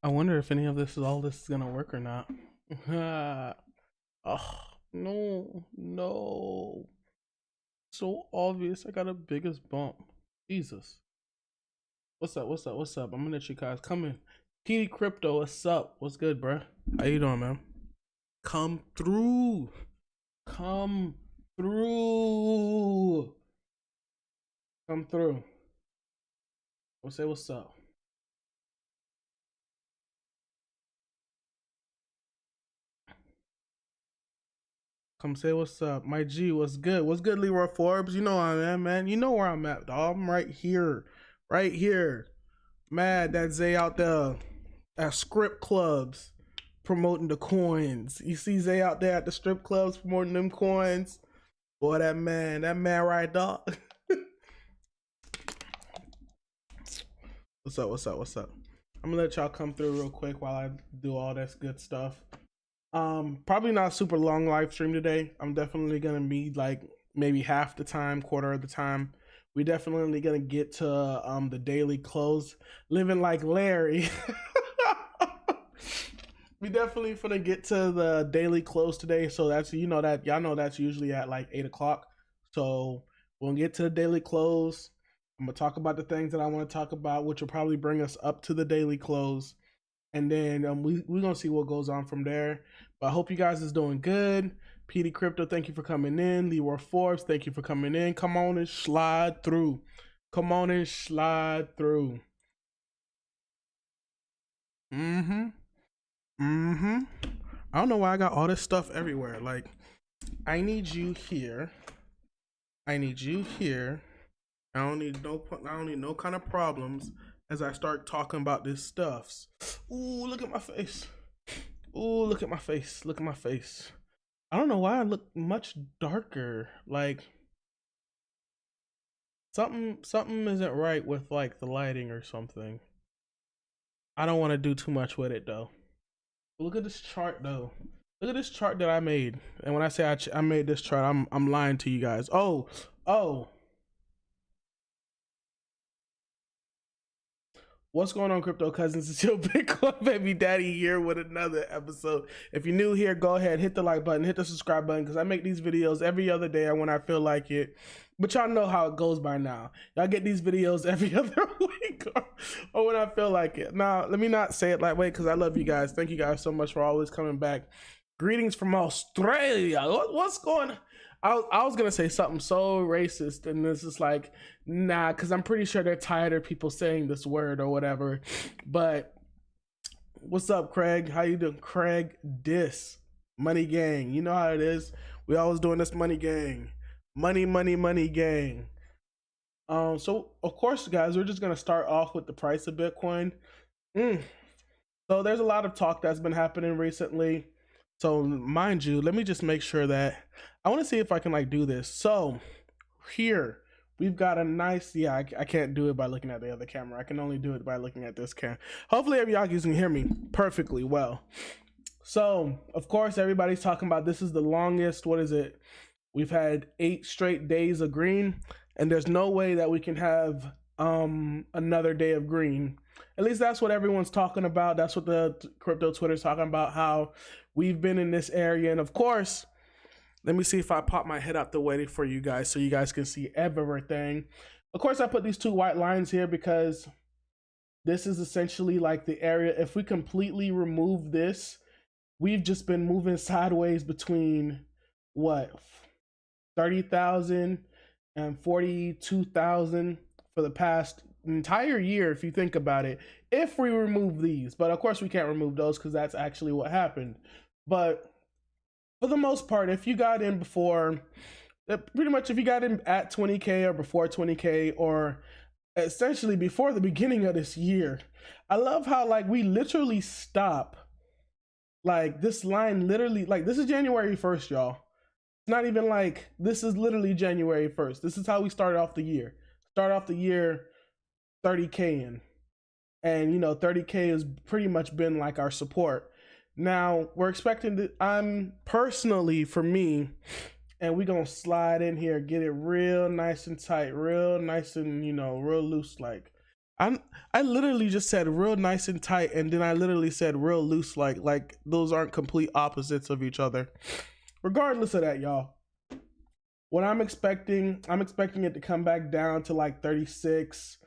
I wonder if any of this is gonna work or not. Oh no, no. So obvious. I got a biggest bump. Jesus. What's up? What's up? What's up? I'm gonna let you guys come in. PD Crypto, what's up? What's good, bruh? How you doing, man? Come through. Come through. Come through. We'll say what's up. Come say what's up. My G, what's good? What's good, Leroy Forbes? You know where I am, man. You know where I'm at, dog. I'm right here. Right here. Mad that Zay out there at script clubs promoting the coins. You see Zay out there at the strip clubs promoting them coins. Boy, that man right, dog. What's up? What's up? What's up? I'm gonna let y'all come through real quick while I do all this good stuff. Probably not super long live stream today. I'm definitely gonna be like maybe half the time, quarter of the time. We definitely gonna get to the daily close, living like Larry. We definitely gonna get to the daily close today. So that's y'all know that's usually at like 8 o'clock. So we'll get to the daily close. I'm gonna talk about the things that I want to talk about, which will probably bring us up to the daily close. And then we're gonna see what goes on from there. But I hope you guys is doing good. PD Crypto, thank you for coming in. Leroy Forbes, thank you for coming in. Come on and slide through. Come on and slide through. I don't know why I got all this stuff everywhere. Like, I need you here. I need you here. I don't need no kind of problems as I start talking about this stuff. Ooh, look at my face. Ooh, look at my face. Look at my face. I don't know why I look much darker. Like something isn't right with like the lighting or something. I don't want to do too much with it though. Look at this chart though. Look at this chart that I made. And when I say I made this chart, I'm lying to you guys. Oh. What's going on, crypto cousins? It's your Bitcoin baby daddy here with another episode. If you're new here, go ahead, hit the like button, hit the subscribe button, because I make these videos every other day when I feel like it. But y'all know how it goes by now. Y'all get these videos every other week or when I feel like it. Now, let me not say it that way because I love you guys. Thank you guys so much for always coming back. Greetings from Australia. What's going on? I was gonna say something so racist, and this is like, nah, because I'm pretty sure they're tired of people saying this word or whatever. But what's up, Craig? How you doing, Craig? Money gang. You know how it is. We always doing this money gang, money gang. So of course, guys, we're just gonna start off with the price of Bitcoin. So there's a lot of talk that's been happening recently. So mind you, let me just make sure that I want to see if I can like do this. So here we've got a nice, I can't do it by looking at the other camera. I can only do it by looking at this cam. Hopefully y'all can hear me perfectly well. So of course everybody's talking about this is the longest, what is it? We've had 8 straight days of green, and there's no way that we can have another day of green. At least that's what everyone's talking about. That's what the crypto Twitter's talking about, how we've been in this area. And of course, let me see if I pop my head out the way for you guys so you guys can see everything. Of course, I put these 2 white lines here because this is essentially like the area. If we completely remove this, we've just been moving sideways between what, 30,000 and 42,000 for the past entire year, if you think about it, if we remove these. But of course we can't remove those because that's actually what happened. But for the most part, if you got in before, pretty much if you got in at 20K or before 20K, or essentially before the beginning of this year, I love how like we literally stop, like this line literally, like this is January 1st, y'all. It's not even like, this is literally January 1st. This is how we started off the year. Start off the year 30K in, and 30K has pretty much been like our support. Now we're expecting that, I'm personally, for me, and we're gonna slide in here, get it real nice and tight, real nice and real loose, like I I literally just said real nice and tight, and then I literally said real loose, like those aren't complete opposites of each other. Regardless of that, y'all, what I'm expecting it to come back down to like 36,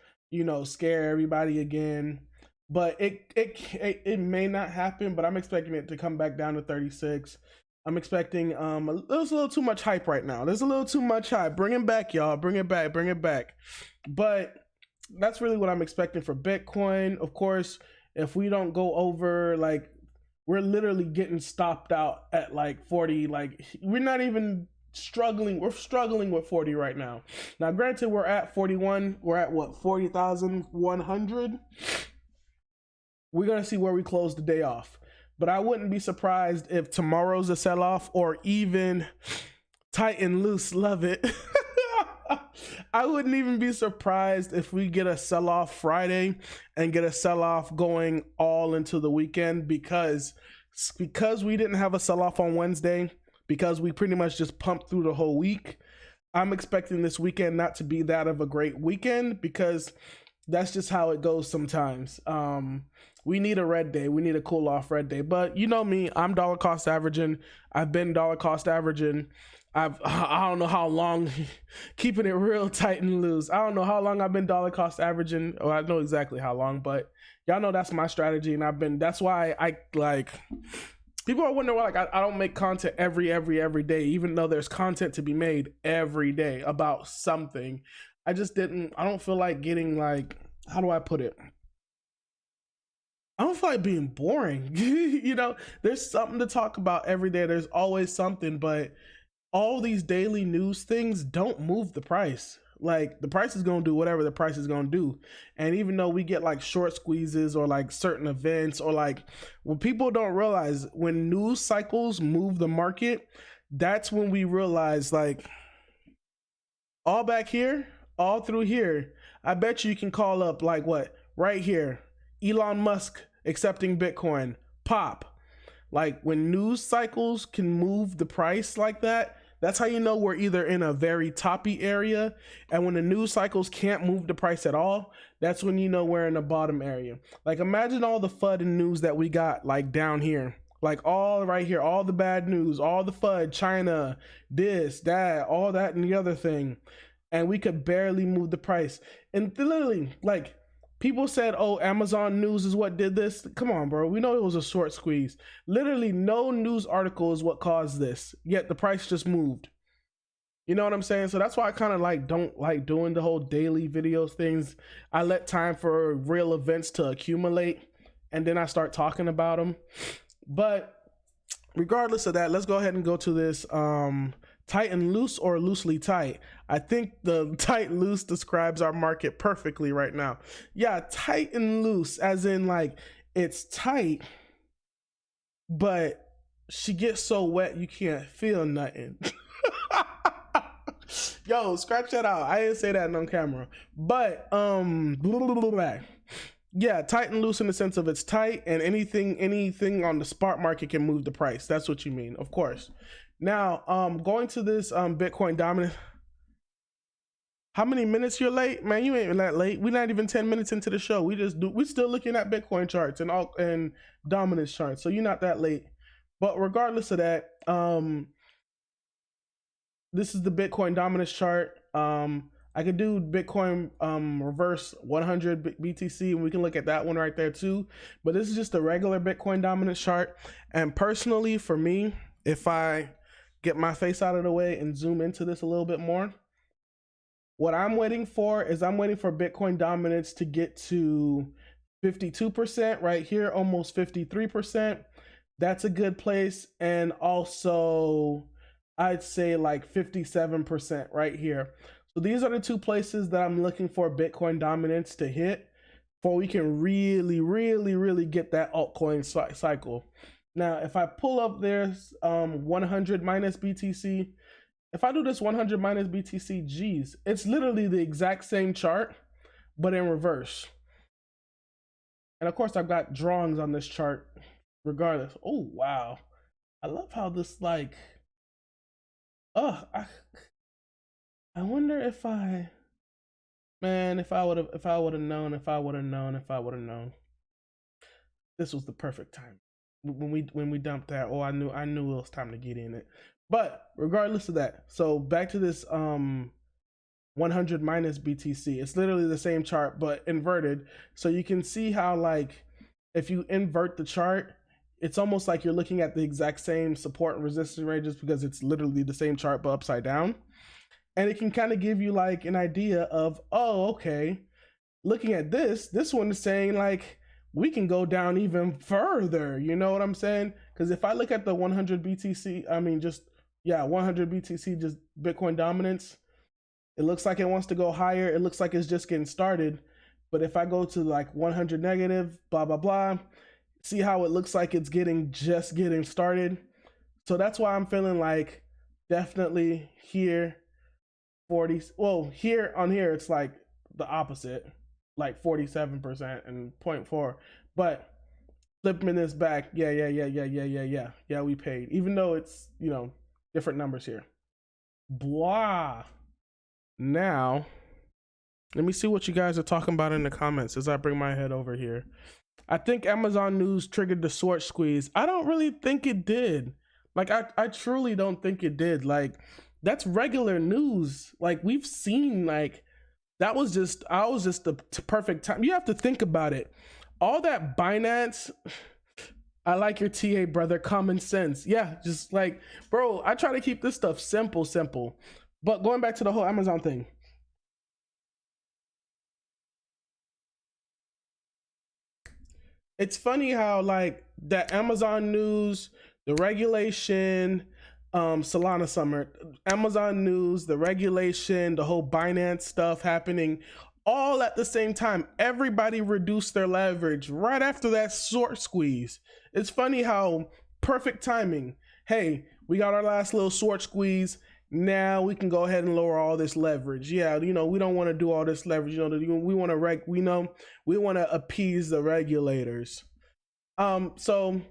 scare everybody again. But it may not happen, but I'm expecting it to come back down to 36. I'm expecting there's a little too much hype right now. There's a little too much hype. Bring it back, y'all. Bring it back. Bring it back. But that's really what I'm expecting for Bitcoin. Of course, if we don't go over, like, we're literally getting stopped out at like 40. Like, we're not even struggling. We're struggling with 40 right now. Now, granted, we're at 41. We're at what, 40,100. We're gonna see where we close the day off. But I wouldn't be surprised if tomorrow's a sell-off, or even tight and loose. Love it. I wouldn't even be surprised if we get a sell-off Friday and get a sell-off going all into the weekend, because we didn't have a sell-off on Wednesday, because we pretty much just pumped through the whole week. I'm expecting this weekend not to be that of a great weekend, because that's just how it goes sometimes. We need a red day. We need a cool off red day. But you know me, I'm dollar cost averaging. I've been dollar cost averaging. I don't know how long, keeping it real tight and loose. I don't know how long I've been dollar cost averaging. Oh, I know exactly how long, but y'all know that's my strategy, and that's why I like. People are wondering why, like, I don't make content every day, even though there's content to be made every day about something. I don't feel like getting, like, how do I put it? I don't feel like being boring. There's something to talk about every day. There's always something, but all these daily news things don't move the price. Like, the price is going to do whatever the price is going to do. And even though we get like short squeezes or like certain events, or like, when people don't realize, when news cycles move the market, that's when we realize, like, all back here, all through here, I bet you can call up, like, what, right here, Elon Musk accepting Bitcoin, pop. Like, when news cycles can move the price like that, that's how you know we're either in a very toppy area. And when the news cycles can't move the price at all, that's when you know we're in a bottom area. Like, imagine all the FUD and news that we got, like, down here. Like, all right here, all the bad news, all the FUD, China, this, that, all that, and the other thing. And we could barely move the price. And literally, like, people said, oh, Amazon News is what did this. Come on, bro. We know it was a short squeeze. Literally, no news article is what caused this, yet the price just moved. You know what I'm saying? So that's why I kind of like don't like doing the whole daily videos things. I let time for real events to accumulate, and then I start talking about them. But regardless of that, let's go ahead and go to this tight and loose, or loosely tight. I think the tight loose describes our market perfectly right now. Yeah, tight and loose, as in, like, it's tight, but she gets so wet you can't feel nothing. Yo, scratch that out. I didn't say that on camera. But yeah, tight and loose in the sense of it's tight, and anything on the spot market can move the price. That's what you mean, of course. Now, going to this Bitcoin dominant. How many minutes you're late? Man, you ain't that late. We're not even 10 minutes into the show. We're still looking at Bitcoin charts and dominance charts. So you're not that late. But regardless of that, this is the Bitcoin dominance chart. I could do Bitcoin reverse 100 BTC, and we can look at that one right there too. But this is just a regular Bitcoin dominance chart. And personally, for me, if I get my face out of the way and zoom into this a little bit more, what I'm waiting for is Bitcoin dominance to get to 52% right here, almost 53%. That's a good place. And also, I'd say like 57% right here. So these are the two places that I'm looking for Bitcoin dominance to hit, before we can really get that altcoin cycle. Now, if I pull up this 100 minus BTC, if I do this 100 minus BTC, geez, it's literally the exact same chart, but in reverse. And of course, I've got drawings on this chart regardless. Oh, wow. I love how this, like, I wonder if Man, if I would have known, this was the perfect time. When we dumped that, oh, I knew it was time to get in it. But regardless of that, so back to this 100 minus BTC. It's literally the same chart but inverted. So you can see how, like, if you invert the chart, it's almost like you're looking at the exact same support and resistance ranges because it's literally the same chart but upside down. And it can kind of give you like an idea of, oh, okay, looking at this one is saying like we can go down even further. You know what I'm saying? Because if I look at the 100 BTC, I mean, just, yeah, 100 BTC, just Bitcoin dominance, it looks like it wants to go higher. It looks like it's just getting started. But if I go to like 100 negative, blah, blah, blah, see how it looks like it's just getting started. So that's why I'm feeling like definitely here, 40, well, here on here, it's like the opposite, like 47% and 0.4. But flipping this back, yeah, we paid. Even though it's, you know, different numbers here. Blah. Now, let me see what you guys are talking about in the comments as I bring my head over here. I think Amazon news triggered the short squeeze. I don't really think it did. Like, I truly don't think it did. Like, that's regular news. Like, we've seen, like, that was just the perfect time. You have to think about it. All that Binance, I like your TA, brother, common sense. Yeah, just like, bro, I try to keep this stuff simple. But going back to the whole Amazon thing, it's funny how like that Amazon news, the regulation, Solana summer, Amazon news, the regulation, the whole Binance stuff happening all at the same time. Everybody reduced their leverage right after that short squeeze. It's funny how perfect timing. Hey, we got our last little short squeeze. Now we can go ahead and lower all this leverage. Yeah, you know, we don't want to do all this leverage. You know, we want to we want to appease the regulators. So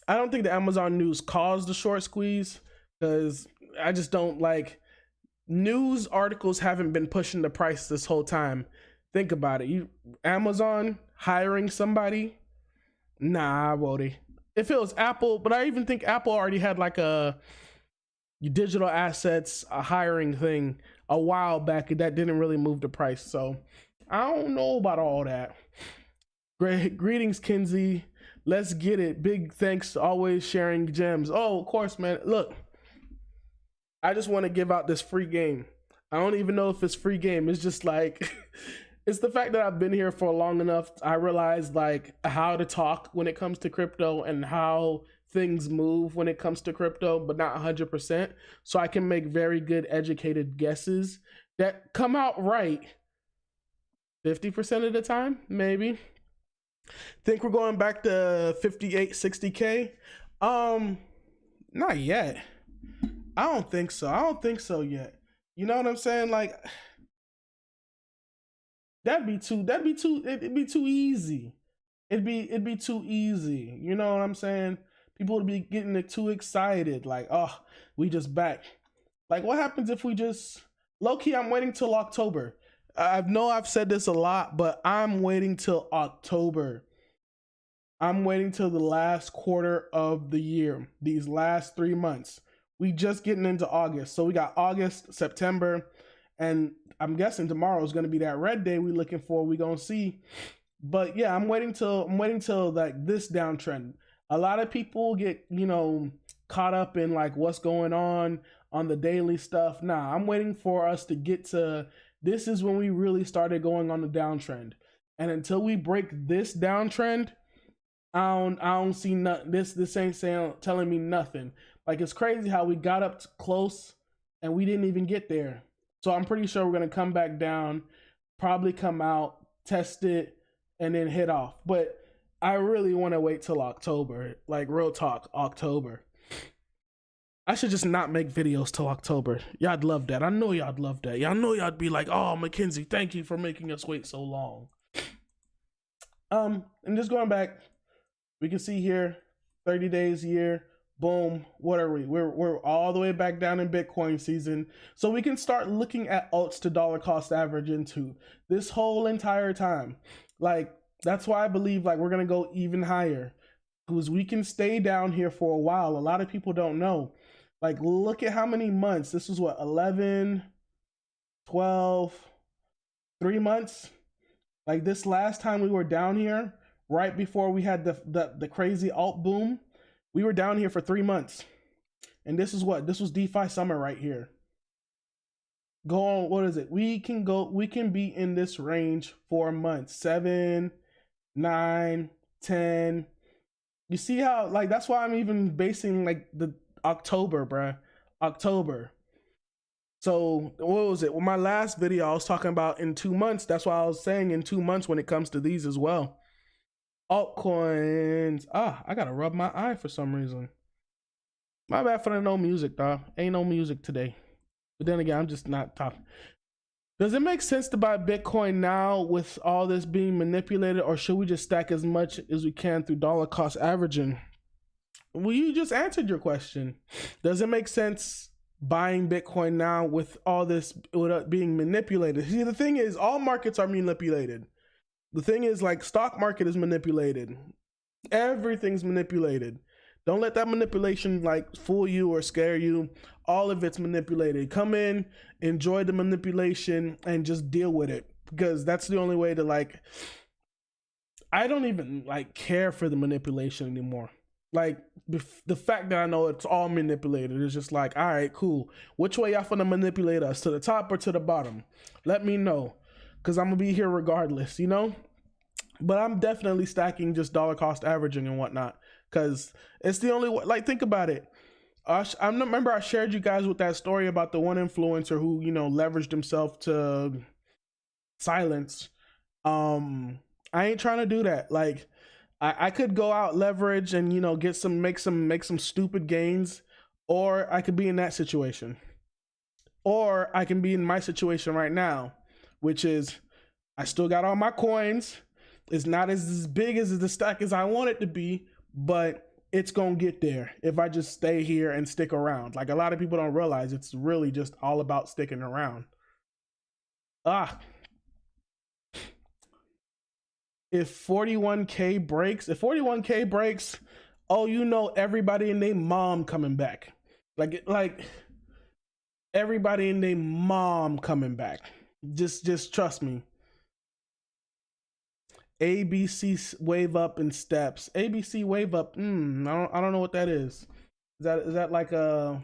I don't think the Amazon news caused the short squeeze, because I just don't like, news articles haven't been pushing the price this whole time. Think about it. Amazon hiring somebody? Nah, Wody. If it was Apple, but I even think Apple already had like a digital assets, a hiring thing a while back that didn't really move the price. So I don't know about all that. Greetings, Kinsey. Let's get it. Big thanks to always sharing gems. Oh, of course, man. Look, I just want to give out this free game. I don't even know if it's free game. It's just like, it's the fact that I've been here for long enough. I realized like how to talk when it comes to crypto and how things move when it comes to crypto, but not 100%. So I can make very good educated guesses that come out right 50% of the time, maybe. Think we're going back to 58, 60K? Not yet. I don't think so. I don't think so yet. You know what I'm saying? Like, it'd be too easy. It'd be too easy. You know what I'm saying? People would be getting too excited. Like, oh, we just back. Like, what happens if we just, low-key, I'm waiting till October. I know I've said this a lot, but I'm waiting till October. I'm waiting till the last quarter of the year, these last 3 months. We just getting into August. So we got August, September, and I'm guessing tomorrow is going to be that red day we looking for. We going to see. But yeah, I'm waiting till like this downtrend. A lot of people get, you know, caught up in like what's going on the daily stuff. Nah, I'm waiting for us to get to, this is when we really started going on the downtrend. And until we break this downtrend, I don't see nothing. This ain't telling me nothing. Like, it's crazy how we got up close and we didn't even get there. So I'm pretty sure we're gonna come back down, probably come out, test it, and then hit off. But I really want to wait till October. Like, real talk, October. I should just not make videos till October. Y'all'd love that. I know y'all'd love that. Y'all know y'all'd be like, oh, Mackenzie, thank you for making us wait so long. And just going back, we can see here, 30 days, year, Boom. What are we? We're all the way back down in Bitcoin season. So we can start looking at alts to dollar cost average into this whole entire time. Like, that's why I believe like we're gonna go even higher. Because we can stay down here for a while. A lot of people don't know. Like, look at how many months. This was what, 11, 12, 3 months? Like, this last time we were down here, right before we had the crazy alt boom, we were down here for 3 months. And this is what? This was DeFi summer right here. Go on, what is it? We can be in this range for months. 7, 9, 10. You see how, like, that's why I'm even basing like the October, bruh. October. So what was it? Well, my last video I was talking about in 2 months. That's why I was saying in 2 months when it comes to these as well. Altcoins. I gotta rub my eye for some reason. My bad for the no music, dog. Ain't no music today. But then again, I'm just not talking. Does it make sense to buy Bitcoin now with all this being manipulated, or should we just stack as much as we can through dollar cost averaging? Well, you just answered your question. Does it make sense buying Bitcoin now with all this being manipulated? See, the thing is, all markets are manipulated. The thing is, like, stock market is manipulated. Everything's manipulated. Don't let that manipulation like fool you or scare you. All of it's manipulated. Come in, enjoy the manipulation, and just deal with it, because that's the only way to, like, I don't even like care for the manipulation anymore. Like, the fact that I know it's all manipulated is just like, all right, cool. Which way y'all finna manipulate us? To the top or to the bottom? Let me know, because I'm gonna be here regardless, you know? But I'm definitely stacking just dollar cost averaging and whatnot, because it's the only way. Like, think about it. I remember I shared you guys with that story about the one influencer who, you know, leveraged himself to silence. I ain't trying to do that. Like, I could go out, leverage, and, you know, make some stupid gains, or I could be in that situation, or I can be in my situation right now, which is I still got all my coins. It's not as big as the stack as I want it to be, but it's gonna get there if I just stay here and stick around. Like, a lot of people don't realize it's really just all about sticking around. If 41K breaks, oh, you know, everybody and their mom coming back. Like everybody and their mom coming back. Just trust me. ABC wave up in steps. ABC wave up. I don't know what that is. Is that like a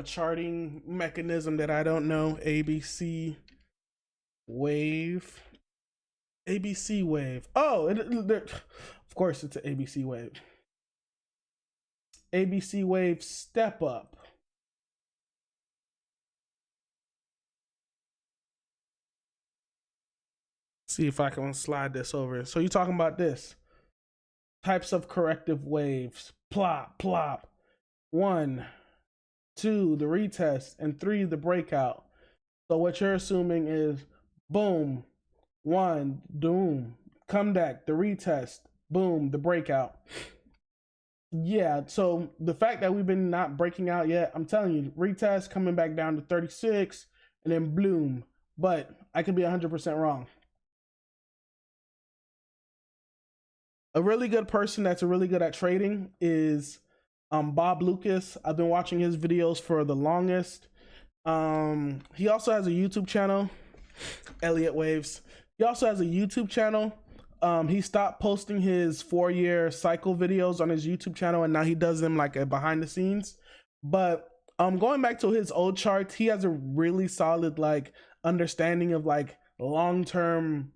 charting mechanism that I don't know? ABC wave. ABC wave. Oh, of course it's an ABC wave. ABC wave step up. See if I can slide this over. So you're talking about this. Types of corrective waves. Plop, plop. 1, 2, the retest, and 3, the breakout. So what you're assuming is boom, 1, doom, come back, the retest, boom, the breakout. Yeah, so the fact that we've been not breaking out yet, I'm telling you, retest coming back down to 36 and then bloom. But I could be 100% wrong. A really good person that's really good at trading is Bob Lucas. I've been watching his videos for the longest. He also has a YouTube channel, Elliott Waves. He also has a YouTube channel. He stopped posting his 4-year cycle videos on his YouTube channel, and now he does them like a behind the scenes. But going back to his old charts, he has a really solid like understanding of like long-term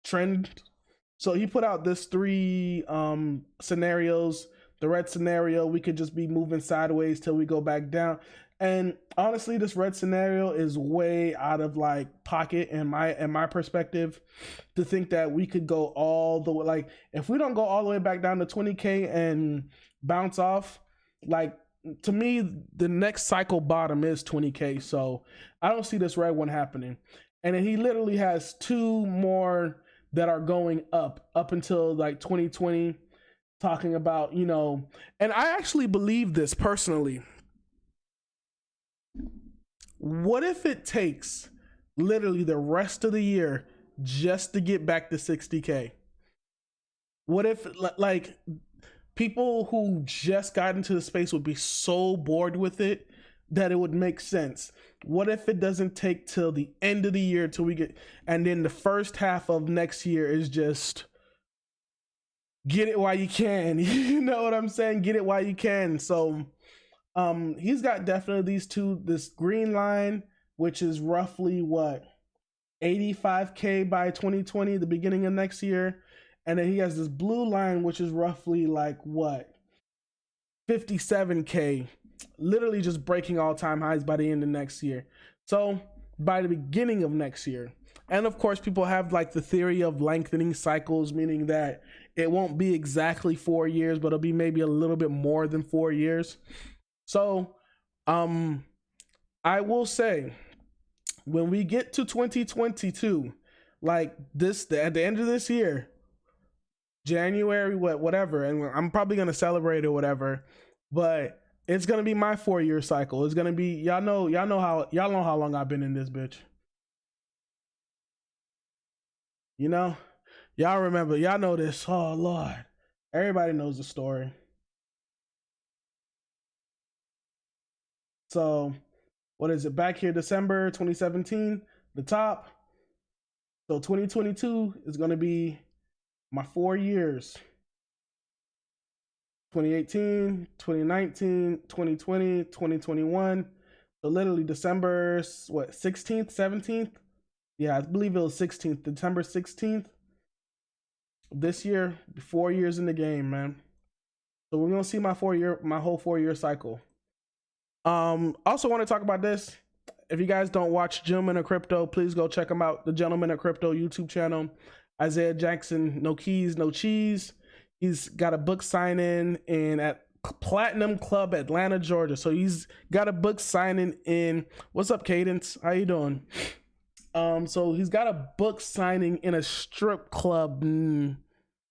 trend. So he put out this 3 scenarios. The red scenario, we could just be moving sideways till we go back down. And honestly, this red scenario is way out of like pocket in my perspective, to think that we could go all the way. Like, if we don't go all the way back down to 20K and bounce off, like, to me, the next cycle bottom is 20K. So I don't see this red one happening. And then he literally has 2 more that are going up until like 2020. talking about, you know, and I actually believe this personally. What if it takes literally the rest of the year just to get back to 60K? What if, like, people who just got into the space would be so bored with it that it would make sense? What if it doesn't take till the end of the year till we get, and then the first half of next year is just get it while you can? You know what I'm saying? Get it while you can. So he's got definitely these two, this green line, which is roughly what, 85K by 2020, the beginning of next year. And then he has this blue line, which is roughly like what, 57K, literally just breaking all time highs by the end of next year. So by the beginning of next year. And of course, people have like the theory of lengthening cycles, meaning that it won't be exactly 4 years, but it'll be maybe a little bit more than 4 years. So I will say, when we get to 2022, like this, at the end of this year, January, whatever, and I'm probably gonna celebrate or whatever, but it's gonna be my 4 year cycle. It's gonna be, y'all know how long I've been in this bitch. You know, y'all remember, y'all know this. Oh Lord, everybody knows the story. So, what is it? Back here, December 2017, the top. So 2022 is gonna be my 4 years. 2018, 2019, 2020, 2021. So literally December, what, 16th, 17th? Yeah, I believe it was 16th, December 16th this year, 4 years in the game, man. So we're gonna see my whole 4 year cycle. Also want to talk about this. If you guys don't watch Gentlemen of Crypto, please go check them out. The Gentlemen of Crypto YouTube channel. Isaiah Jackson, no keys, no cheese. He's got a book signing in at Platinum Club, Atlanta, Georgia. So he's got a book signing in. What's up, Cadence? How you doing? So he's got a book signing in a strip club,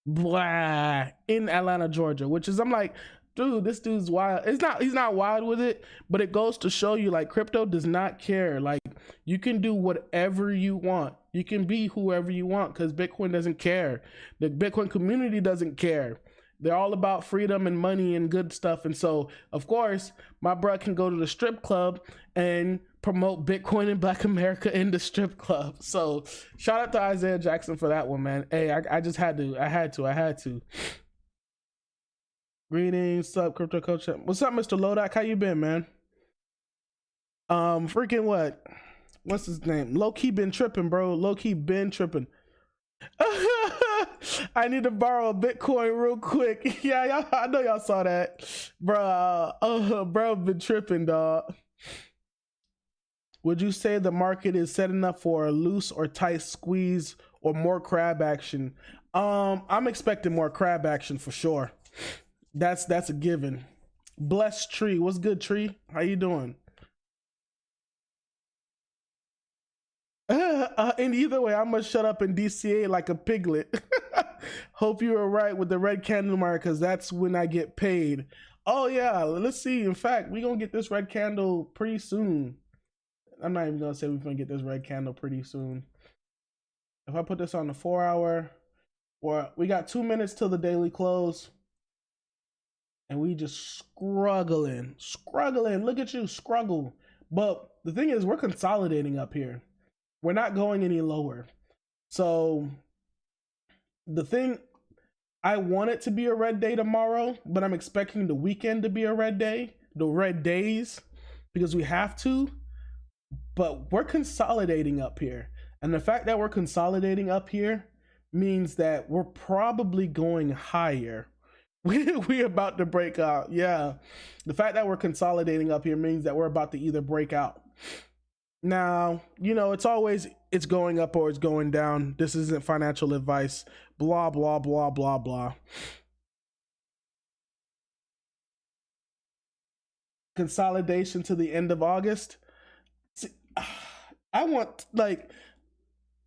blah, in Atlanta, Georgia. Which is, I'm like, dude, this dude's wild. He's not wild with it, but it goes to show you, like, crypto does not care. Like, you can do whatever you want. You can be whoever you want, because Bitcoin doesn't care. The Bitcoin community doesn't care. They're all about freedom and money and good stuff. And so, of course, my bro can go to the strip club and promote Bitcoin and Black America in the strip club. So shout out to Isaiah Jackson for that one, man. Hey, I just had to. I had to. Greetings, sup, crypto coach. What's up, Mr. Lodak? How you been, man? Freaking what? What's his name? Low key been tripping, bro. Low key been tripping. I need to borrow a Bitcoin real quick. Yeah, y'all, I know y'all saw that, bro. Bro, been tripping, dog. Would you say the market is setting up for a loose or tight squeeze or more crab action? I'm expecting more crab action for sure. That's a given. Blessed Tree, what's good, Tree? How you doing? And either way, I must shut up in DCA like a piglet. Hope you were right with the red candle mark, because that's when I get paid. Oh yeah, let's see. In fact, we're gonna get this red candle pretty soon. I'm not even gonna say we're gonna get this red candle pretty soon. If I put this on the 4 hour, or we got 2 minutes till the daily close, and we just struggling. Look at you, struggle. But the thing is, we're consolidating up here. We're not going any lower. So the thing, I want it to be a red day tomorrow, but I'm expecting the weekend to be a red day, the red days, because we have to. But we're consolidating up here. And the fact that we're consolidating up here means that we're probably going higher. We're about to break out. Yeah. The fact that we're consolidating up here means that we're about to either break out. Now, you know, it's going up or it's going down. This isn't financial advice. Blah, blah, blah, blah, blah. Consolidation to the end of August. See, I want, like,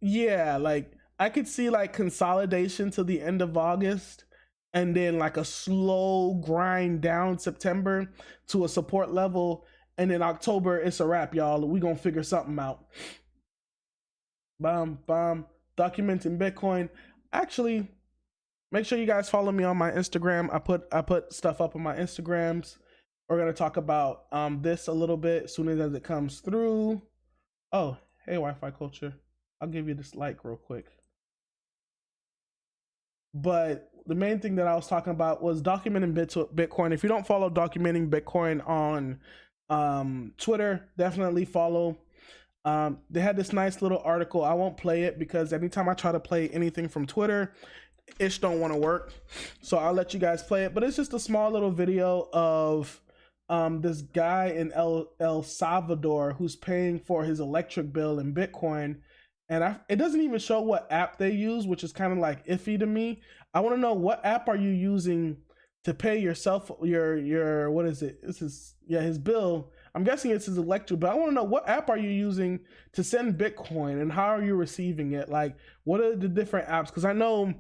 yeah, like, I could see like consolidation to the end of August. and then like a slow grind down September to a support level, and then October it's a wrap, y'all. We gonna figure something out. Documenting Bitcoin. Actually, make sure you guys follow me on my Instagram. I put stuff up on my Instagrams. We're gonna talk about this a little bit as soon as it comes through. Oh, hey, Wi-Fi culture. I'll give you this like real quick. But the main thing that I was talking about was documenting Bitcoin. If you don't follow Documenting Bitcoin on Twitter, definitely follow. They had this nice little article. I won't play it because anytime I try to play anything from Twitter, it don't want to work. So I'll let you guys play it. But it's just a small little video of this guy in El Salvador who's paying for his electric bill in Bitcoin. And it doesn't even show what app they use, which is kind of like iffy to me. I want to know, what app are you using to pay yourself your what is it? This is, yeah, his bill. I'm guessing it's his electric bill. I want to know, what app are you using to send Bitcoin and how are you receiving it? Like, what are the different apps? Because I know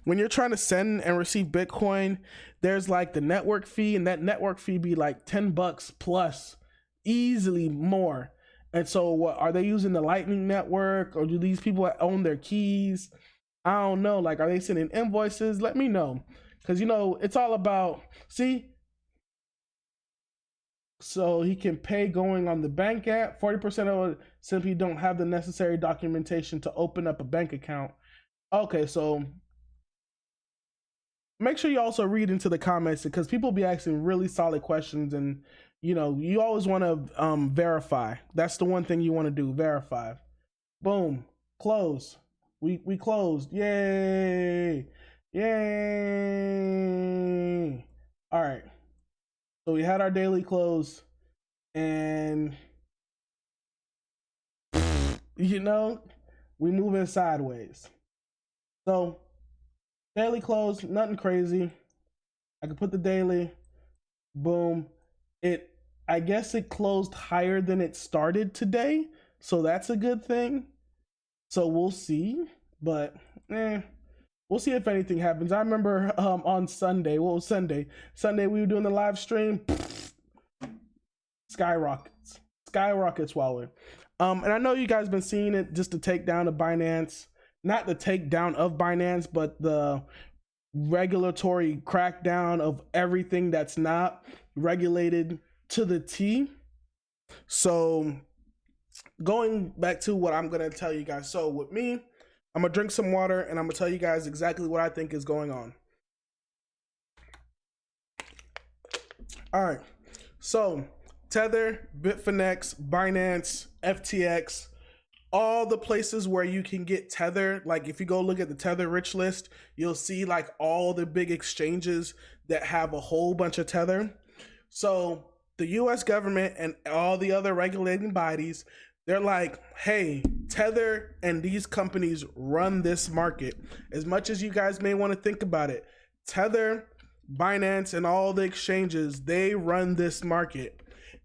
when you're trying to send and receive Bitcoin, there's like the network fee, and that network fee be like $10 plus, easily more. And so what, are they using the Lightning Network, or do these people own their keys? I don't know. Like, are they sending invoices? Let me know. Because, you know, it's all about, see, so he can pay going on the bank app. 40% of it simply don't have the necessary documentation to open up a bank account. Okay, so make sure you also read into the comments, because people be asking really solid questions, and you know, you always want to verify. That's the one thing you want to do, verify. Boom, close. We closed. Yay, yay. All right, so we had our daily close, and you know, we moving sideways. So daily close, nothing crazy. I could put the daily, boom. I guess it closed higher than it started today, so that's a good thing. So we'll see, but we'll see if anything happens. I remember on Sunday, what was Sunday? Sunday we were doing the live stream, skyrockets while we're and I know you guys been seeing it, just the takedown of Binance, not the takedown of Binance, but the regulatory crackdown of everything that's not regulated to the T. So going back to what I'm gonna tell you guys. So with me, I'm gonna drink some water and I'm gonna tell you guys exactly what I think is going on. All right, so Tether, Bitfinex, Binance, FTX, all the places where you can get Tether. Like if you go look at the Tether rich list, you'll see like all the big exchanges that have a whole bunch of Tether. So the US government and all the other regulating bodies, they're like, hey, Tether and these companies run this market. As much as you guys may want to think about it, Tether, Binance, and all the exchanges, they run this market.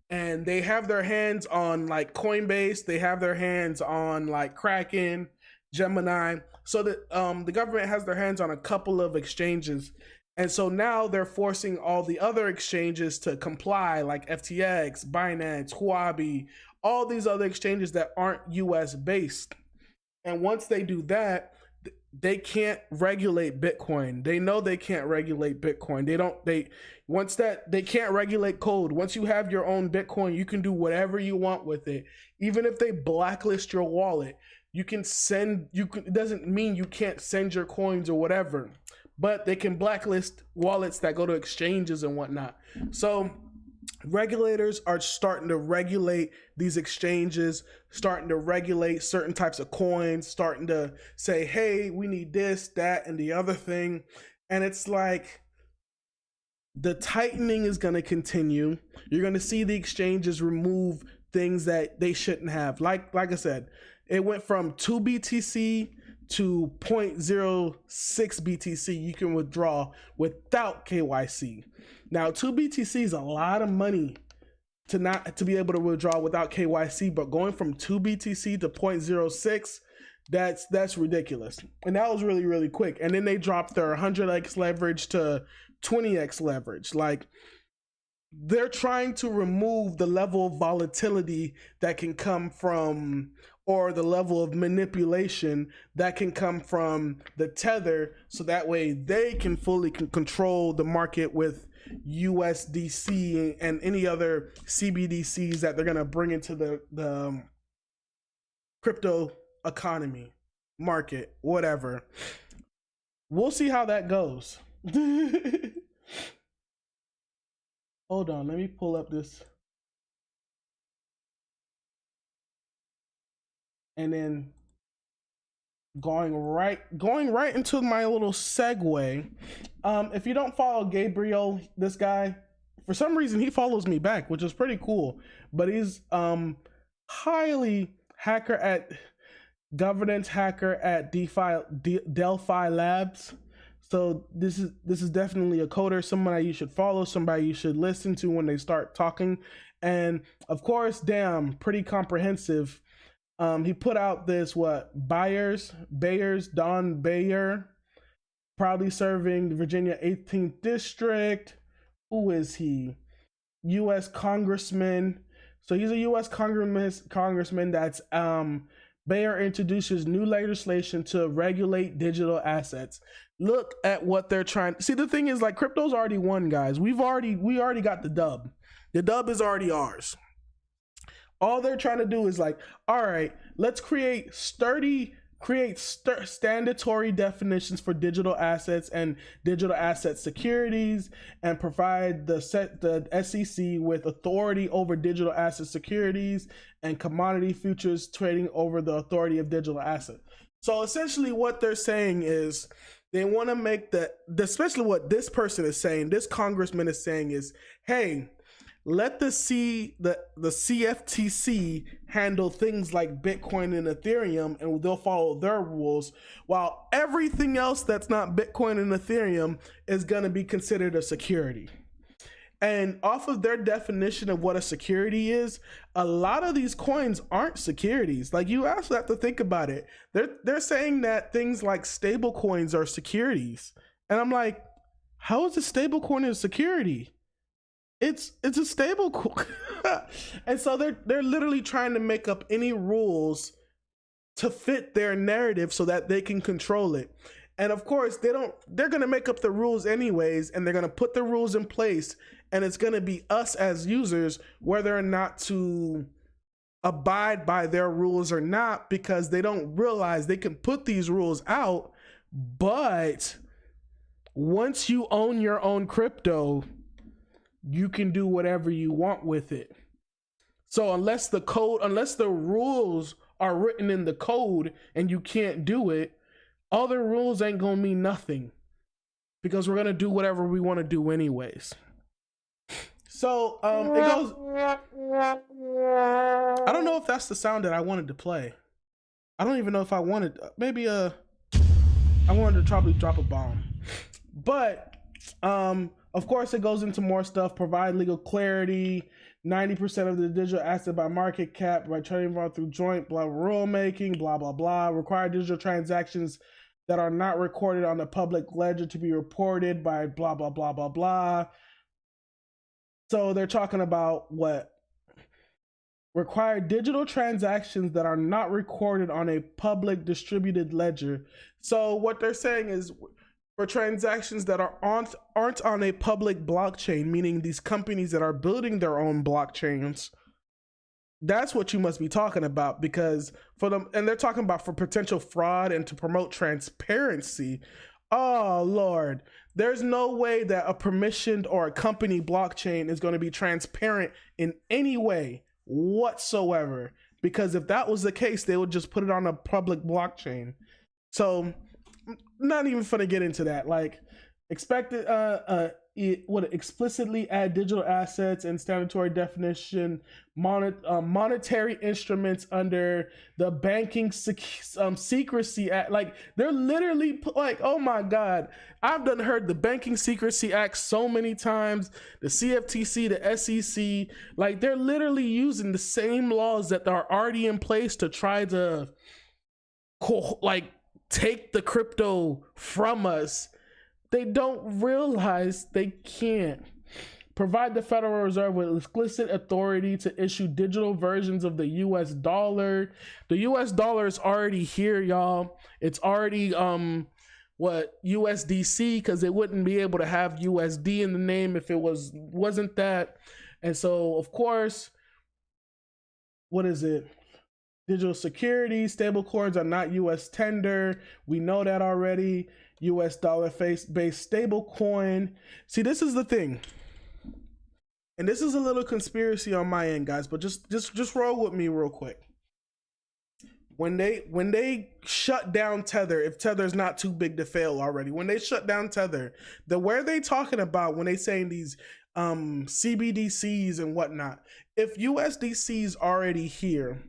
And they have their hands on like Coinbase, they have their hands on like Kraken, Gemini. So that the government has their hands on a couple of exchanges. And so now they're forcing all the other exchanges to comply, like FTX, Binance, Huobi, all these other exchanges that aren't US based. And once they do that, they can't regulate Bitcoin. They know they can't regulate Bitcoin. They can't regulate code. Once you have your own Bitcoin, you can do whatever you want with it. Even if they blacklist your wallet, it doesn't mean you can't send your coins or whatever, but they can blacklist wallets that go to exchanges and whatnot. So regulators are starting to regulate these exchanges, starting to regulate certain types of coins, starting to say, hey, we need this, that, and the other thing. And it's like the tightening is going to continue. You're going to see the exchanges remove things that they shouldn't have. Like I said, it went from 2 BTC to 0.06 BTC you can withdraw without KYC. Now 2 BTC is a lot of money to be able to withdraw without KYC, but going from 2 BTC to 0.06, That's ridiculous. And that was really, really quick. And then they dropped their 100x leverage to 20x leverage. Like, they're trying to remove the level of volatility that can come from, or the level of manipulation that can come from the tether, so that way they can fully control the market with USDC and any other CBDCs that they're going to bring into the crypto economy, market, whatever. We'll see how that goes. Hold on, let me pull up this. And then going right into my little segue. If you don't follow Gabriel, this guy, for some reason he follows me back, which is pretty cool. But he's highly governance hacker at Delphi Labs. So this is definitely a coder, somebody you should follow, somebody you should listen to when they start talking. And of course, damn, pretty comprehensive. He put out this, Bayers, Don Bayer, proudly serving the Virginia 18th District. Who is he? U.S. Congressman. So he's a U.S. Congressman that's Bayer introduces new legislation to regulate digital assets. Look at what they're trying. See, the thing is, like, crypto's already won, guys. We already got the dub. The dub is already ours. All they're trying to do is like, all right, let's create statutory definitions for digital assets and digital asset securities, and provide the SEC with authority over digital asset securities and commodity futures trading over the authority of digital assets. So essentially what they're saying is they want to make especially what this person is saying, this congressman is saying is, hey, let the CFTC handle things like Bitcoin and Ethereum, and they'll follow their rules, while everything else that's not Bitcoin and Ethereum is going to be considered a security. And off of their definition of what a security is, a lot of these coins aren't securities. Like, you also have to think about it. They're saying that things like stable coins are securities. And I'm like, how is a stable coin a security? It's a stable coin. And so they're literally trying to make up any rules to fit their narrative so that they can control it. And of course, they're going to make up the rules anyways, and they're going to put the rules in place, and it's going to be us as users whether or not to abide by their rules or not, because they don't realize they can put these rules out, but once you own your own crypto, you can do whatever you want with it. So unless the rules are written in the code and you can't do it, other rules ain't gonna mean nothing, because we're gonna do whatever we want to do anyways. So it goes. I don't know if that's the sound that I wanted to play. I don't even know if I wanted. Maybe I wanted to probably drop a bomb, but of course, it goes into more stuff. Provide legal clarity. 90% of the digital asset by market cap by trading through joint rulemaking. Blah blah blah. Require digital transactions that are not recorded on the public ledger to be reported by blah blah blah blah blah. So they're talking about what? Require digital transactions that are not recorded on a public distributed ledger. So what they're saying is, for transactions that aren't on a public blockchain, meaning these companies that are building their own blockchains, that's what you must be talking about. Because for them, and they're talking about for potential fraud and to promote transparency. Oh Lord, there's no way that a permissioned or a company blockchain is going to be transparent in any way whatsoever, because if that was the case, they would just put it on a public blockchain. So not even gonna get into that. Like, expected explicitly add digital assets and statutory definition monetary instruments under the banking secrecy act. Like, they're literally like, oh my god, I've heard the Banking Secrecy Act so many times, the CFTC, the SEC, like, they're literally using the same laws that are already in place to try to like take the crypto from us, they don't realize they can't. Provide the Federal Reserve with explicit authority to issue digital versions of the US dollar. The US dollar is already here, y'all. It's already USDC, because they wouldn't be able to have USD in the name if it wasn't that. And so of course, what is it? Digital security, stable coins are not US tender. We know that already. US dollar based stable coin. See, this is the thing. And this is a little conspiracy on my end, guys, but just roll with me real quick. When they shut down Tether, if Tether's not too big to fail already, when they shut down Tether, where they talking about when they saying these CBDCs and whatnot, if USDC's already here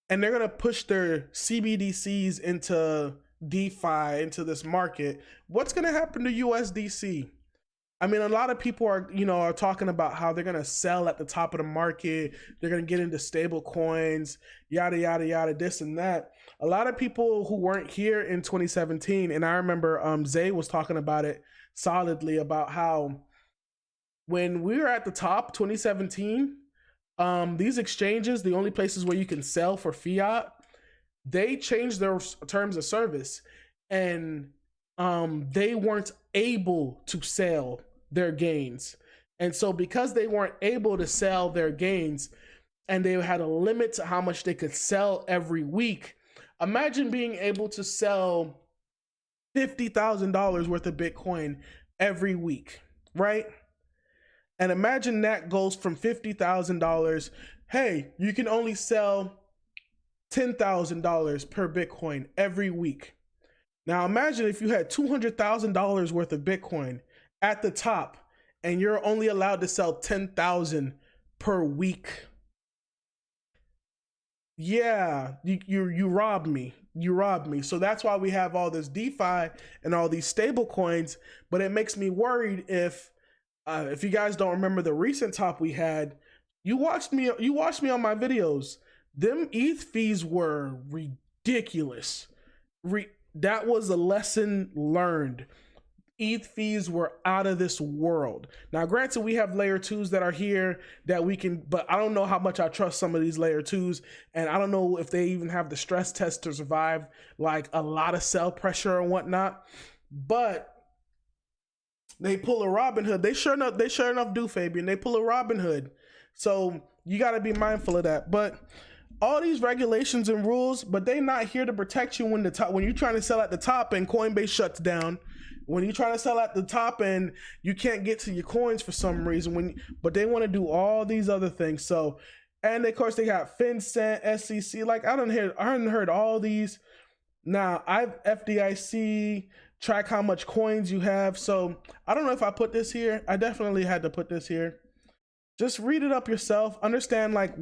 and they're gonna push their CBDCs into DeFi, into this market, what's gonna happen to USDC? I mean, a lot of people are talking about how they're gonna sell at the top of the market. They're gonna get into stable coins, yada yada yada, this and that. A lot of people who weren't here in 2017, and I remember Zay was talking about it solidly about how when we were at the top, 2017, these exchanges, the only places where you can sell for fiat, they changed their terms of service, and they weren't able to sell their gains. And so because they weren't able to sell their gains and they had a limit to how much they could sell every week, imagine being able to sell $50,000 worth of Bitcoin every week, right? And imagine that goes from $50,000, hey, you can only sell $10,000 per Bitcoin every week. Now imagine if you had $200,000 worth of Bitcoin at the top and you're only allowed to sell 10,000 per week. Yeah, you robbed me. You robbed me. So that's why we have all this DeFi and all these stable coins. But it makes me worried if you guys don't remember the recent top we had, you watched me on my videos. Them ETH fees were ridiculous. That was a lesson learned. ETH fees were out of this world. Now, granted, we have layer 2s that are here that we can, but I don't know how much I trust some of these layer 2s, and I don't know if they even have the stress test to survive like a lot of sell pressure and whatnot. But they pull a Robin Hood. They sure enough do, Fabian. They pull a Robin Hood. So you got to be mindful of that. But all these regulations and rules, but they not here to protect you when you're trying to sell at the top and Coinbase shuts down. When you're trying to sell at the top and you can't get to your coins for some reason, but they want to do all these other things. So, and of course they got FinCEN, SEC. Like I hadn't heard all these. Now I've FDIC, track how much coins you have. So I don't know if I put this here. I definitely had to put this here. Just read it up yourself. Understand like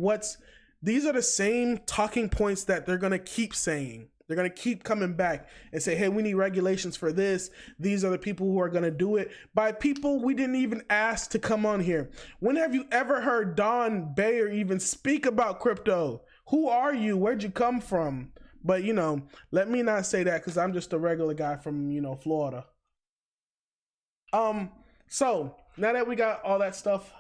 these are the same talking points that they're going to keep saying. They're going to keep coming back and say, hey, we need regulations for this. These are the people who are going to do it by people we didn't even ask to come on here. When have you ever heard Don Bayer even speak about crypto? Who are you? Where'd you come from? But, let me not say that because I'm just a regular guy from, Florida. So now that we got all that stuff,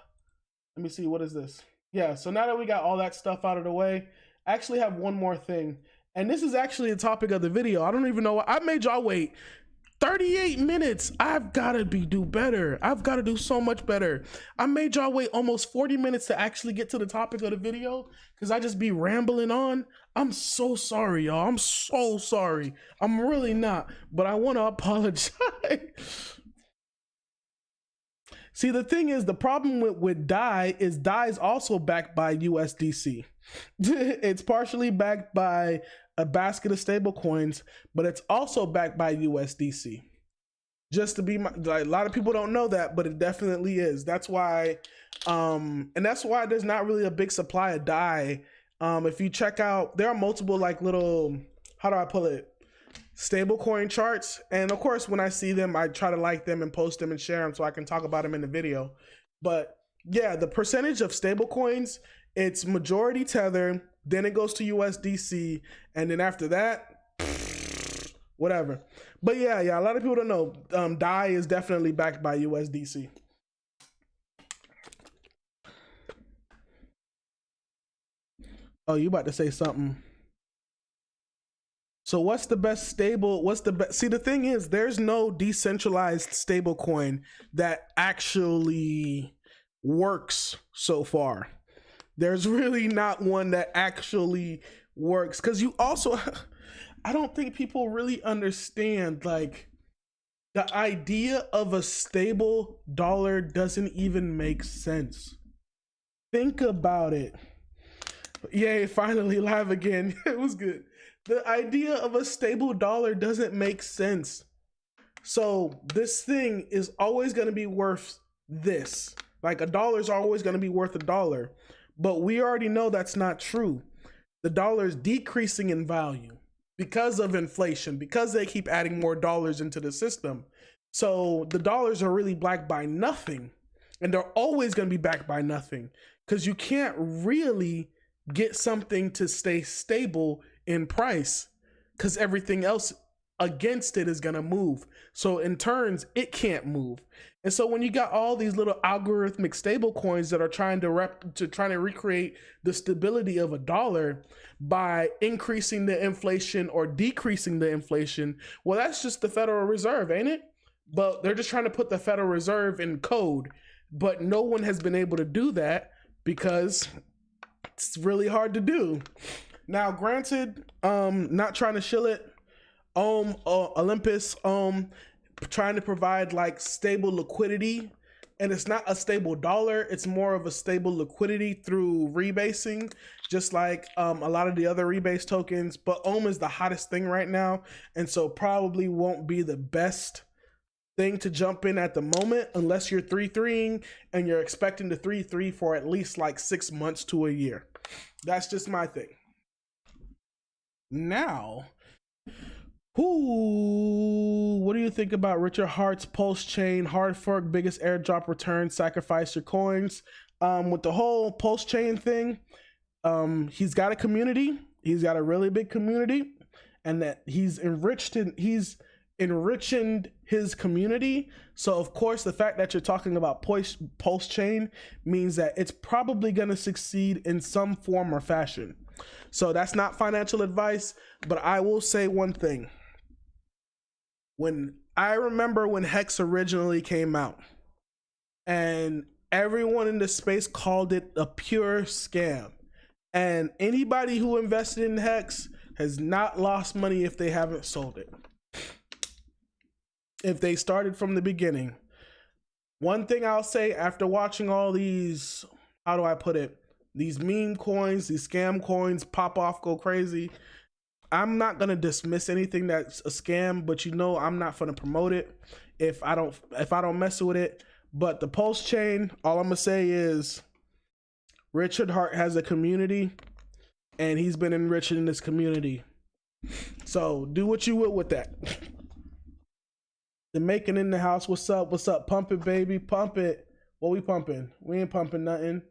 let me see, what is this? Yeah, so now that we got all that stuff out of the way, I actually have one more thing. And this is actually the topic of the video. I don't even know. I made y'all wait 38 minutes. I've got to do better. I've got to do so much better. I made y'all wait almost 40 minutes to actually get to the topic of the video because I just be rambling on. I'm so sorry, y'all. I'm so sorry. I'm really not, but I want to apologize. See, the thing is, the problem with DAI is DAI is also backed by USDC. It's partially backed by a basket of stable coins, but it's also backed by USDC. Just to be, a lot of people don't know that, but it definitely is. That's why, and that's why there's not really a big supply of DAI. If you check out, there are multiple like little, how do I pull it? Stablecoin charts, and of course when I see them I try to like them and post them and share them so I can talk about them in the video. But yeah, the percentage of stablecoins, it's majority Tether, then it goes to USDC, and then after that whatever. But yeah, a lot of people don't know. DAI is definitely backed by USDC. Oh, you about to say something? So what's the best stable? What's the best? See, the thing is, there's no decentralized stable coin that actually works so far. There's really not one that actually works, because you also, I don't think people really understand, like, the idea of a stable dollar doesn't even make sense. Think about it. Yay, finally live again. It was good. The idea of a stable dollar doesn't make sense. So this thing is always going to be worth this. Like, a dollar is always going to be worth a dollar. But we already know that's not true. The dollar is decreasing in value because of inflation, because they keep adding more dollars into the system. So the dollars are really backed by nothing. And they're always going to be backed by nothing, because you can't really get something to stay stable in price, because everything else against it is going to move. So in turns, it can't move. And so when you got all these little algorithmic stable coins that are trying to recreate the stability of a dollar by increasing the inflation or decreasing the inflation, well, that's just the Federal Reserve, ain't it? But they're just trying to put the Federal Reserve in code. But no one has been able to do that because it's really hard to do. Now, granted, not trying to shill it, Olympus trying to provide like stable liquidity, and it's not a stable dollar, it's more of a stable liquidity through rebasing, just like a lot of the other rebase tokens. But is the hottest thing right now, and so probably won't be the best thing to jump in at the moment unless you're 3-3ing and you're expecting to 3-3 for at least like 6 months to a year. That's just my thing. Now, what do you think about Richard Hart's Pulse Chain hard fork, biggest airdrop return, sacrifice your coins? With the whole Pulse Chain thing, he's got a community. He's got a really big community, and that he's enriching his community. So of course, the fact that you're talking about Pulse Chain means that it's probably going to succeed in some form or fashion. So that's not financial advice, but I will say one thing. I remember when Hex originally came out, and everyone in the space called it a pure scam. And anybody who invested in Hex has not lost money if they haven't sold it. If they started from the beginning. One thing I'll say after watching all these, how do I put it? These meme coins, these scam coins pop off, go crazy. I'm not gonna dismiss anything that's a scam, but you know I'm not gonna promote it if I don't mess with it. But the Pulse Chain, all I'm gonna say is Richard Hart has a community, and he's been enriching this community. So do what you will with that. The Making in the house. What's up? What's up? Pump it, baby. Pump it. What we pumping? We ain't pumping nothing.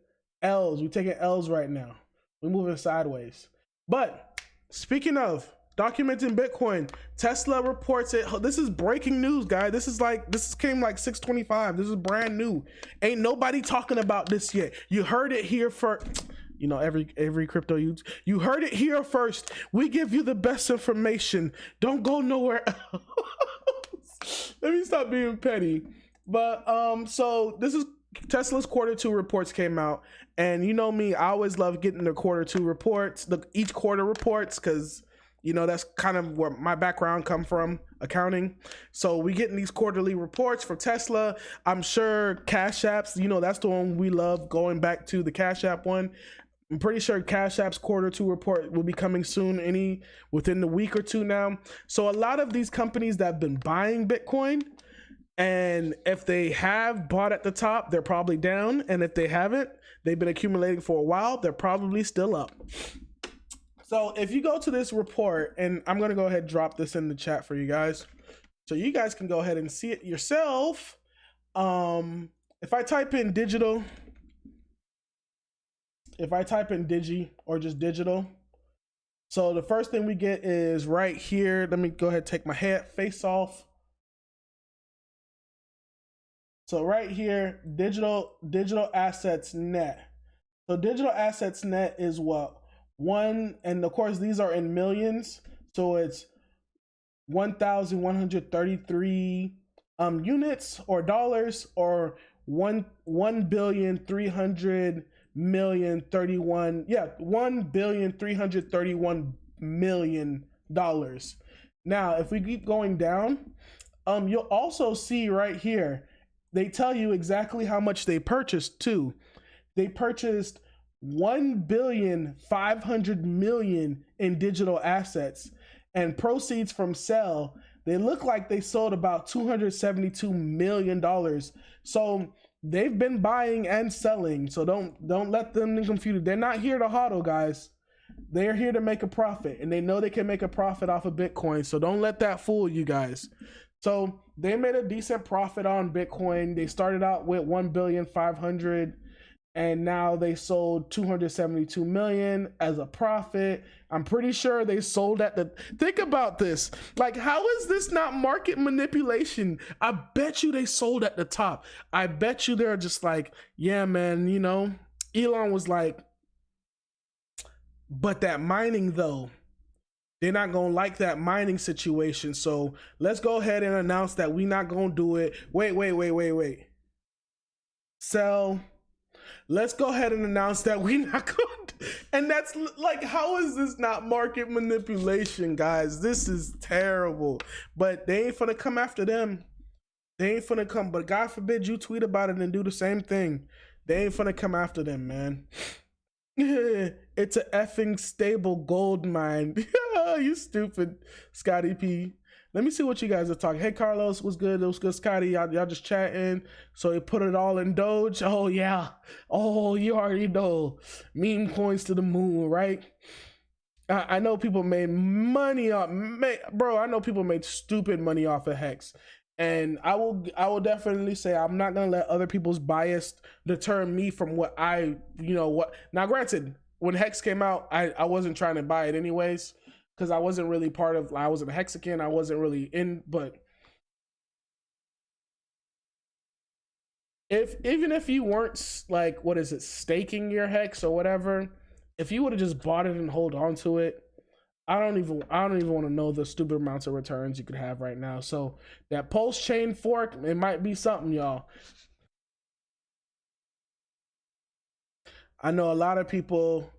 L's. We taking L's right now. We moving sideways. But speaking of documenting Bitcoin, Tesla reports it. This is breaking news, guys. This came like 6:25. This is brand new. Ain't nobody talking about this yet. You heard it here first. You know, every crypto you heard it here first. We give you the best information. Don't go nowhere else. Let me stop being petty. But so this is Tesla's Q2 reports came out, and you know me, I always love getting the Q2 reports, each quarter reports, because you know that's kind of where my background come from, accounting. So we getting these quarterly reports for Tesla. I'm sure Cash App's, you know, that's the one we love, going back to the Cash App one. I'm pretty sure Cash App's Q2 report will be coming soon, within the week or two now. So a lot of these companies that have been buying Bitcoin, and if they have bought at the top, they're probably down. And if they haven't, they've been accumulating for a while, they're probably still up. So if you go to this report, and I'm going to go ahead and drop this in the chat for you guys, so you guys can go ahead and see it yourself. If I type in digital, if I type in digi or just digital, So the first thing we get is right here. Let me go ahead and take my face off. So right here, digital assets net. So digital assets net is what? One, and of course these are in millions. So it's 1,133 units or dollars, or 1,331,000,000 Now, if we keep going down, you'll also see right here, they tell you exactly how much they purchased too. They purchased 1,500,000,000 in digital assets, and proceeds from sale, they look like they sold about $272 million. So they've been buying and selling. So don't let them confuse you. They're not here to hodl, guys. They're here to make a profit, and they know they can make a profit off of Bitcoin. So don't let that fool you guys. So they made a decent profit on Bitcoin. They started out with 1,500,000,000, and now they sold 272 million as a profit. I'm pretty sure they sold at the, think about this, like, how is this not market manipulation? I bet you they sold at the top. I bet you they're just like, yeah, man, you know, Elon was like, but that mining though, they're not gonna like that mining situation, so let's go ahead and announce that we not gonna do it. Wait. Sell. Let's go ahead and announce that we not going to, and that's like, how is this not market manipulation, guys? This is terrible. But they ain't finna come after them. They ain't finna come, but God forbid you tweet about it and do the same thing. They ain't finna come after them, man. It's a effing stable gold mine. You stupid, Scotty P. Let me see what you guys are talking. Hey, Carlos, what's good? It was good, Scotty. Y'all just chatting. So he put it all in Doge. Oh, yeah. Oh, you already know. Meme coins to the moon, right? I know people made money off, bro. I know people made stupid money off of Hex. And I will definitely say I'm not gonna let other people's bias deter me from what I, you know what. Now, granted, when Hex came out, I wasn't trying to buy it anyways, because I wasn't really part of, I wasn't a Hexican, I wasn't really in, but even if you weren't like, what is it, staking your Hex or whatever, if you would have just bought it and hold on to it, I don't even want to know the stupid amounts of returns you could have right now. So that pulse chain fork, it might be something, y'all. I know a lot of people,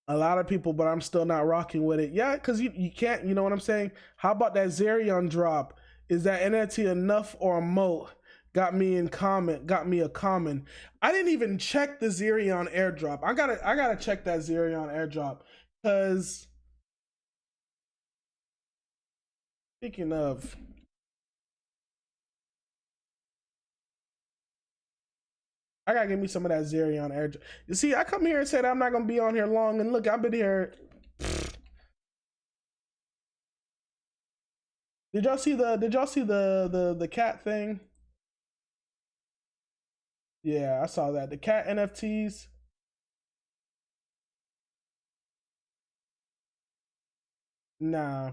but I'm still not rocking with it. Yeah, because you can't, you know what I'm saying? How about that Zerion drop? Is that NFT enough or a moat? Got me a comment. I didn't even check the Zerion airdrop. I gotta check that Zerion airdrop. Because speaking of, I gotta give me some of that Zerion airdrop. You see, I come here and said I'm not gonna be on here long, and look, I've been here. Did y'all see the cat thing? Yeah, I saw that. The cat NFTs. Nah.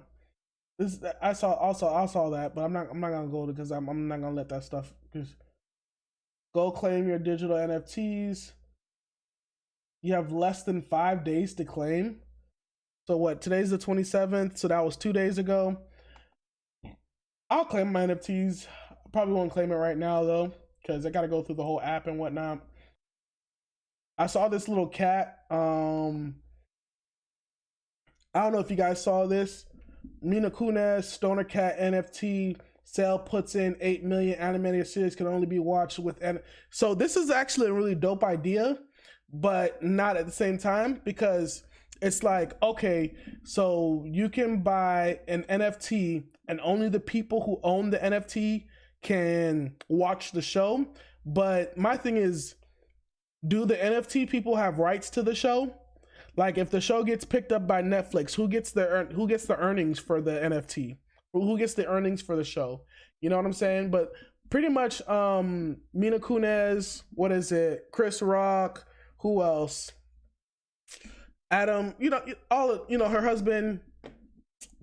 I saw that, but I'm not gonna go because I'm not gonna let that stuff just go claim your digital NFTs. You have less than 5 days to claim. So what, today's the 27th, so that was 2 days ago. I'll claim my NFTs. I probably won't claim it right now though, because I gotta go through the whole app and whatnot. I saw this little cat. I don't know if you guys saw this. Mina Kunis, Stoner Cat NFT sale puts in 8 million animated series can only be watched with. So this is actually a really dope idea, but not at the same time, because it's like, okay, so you can buy an NFT and only the people who own the NFT can watch the show. But my thing is, do the NFT people have rights to the show? Like, if the show gets picked up by Netflix, who gets the earnings for the NFT? Who gets the earnings for the show? You know what I'm saying? But pretty much, Mina Kunis, what is it? Chris Rock, who else? Adam, her husband,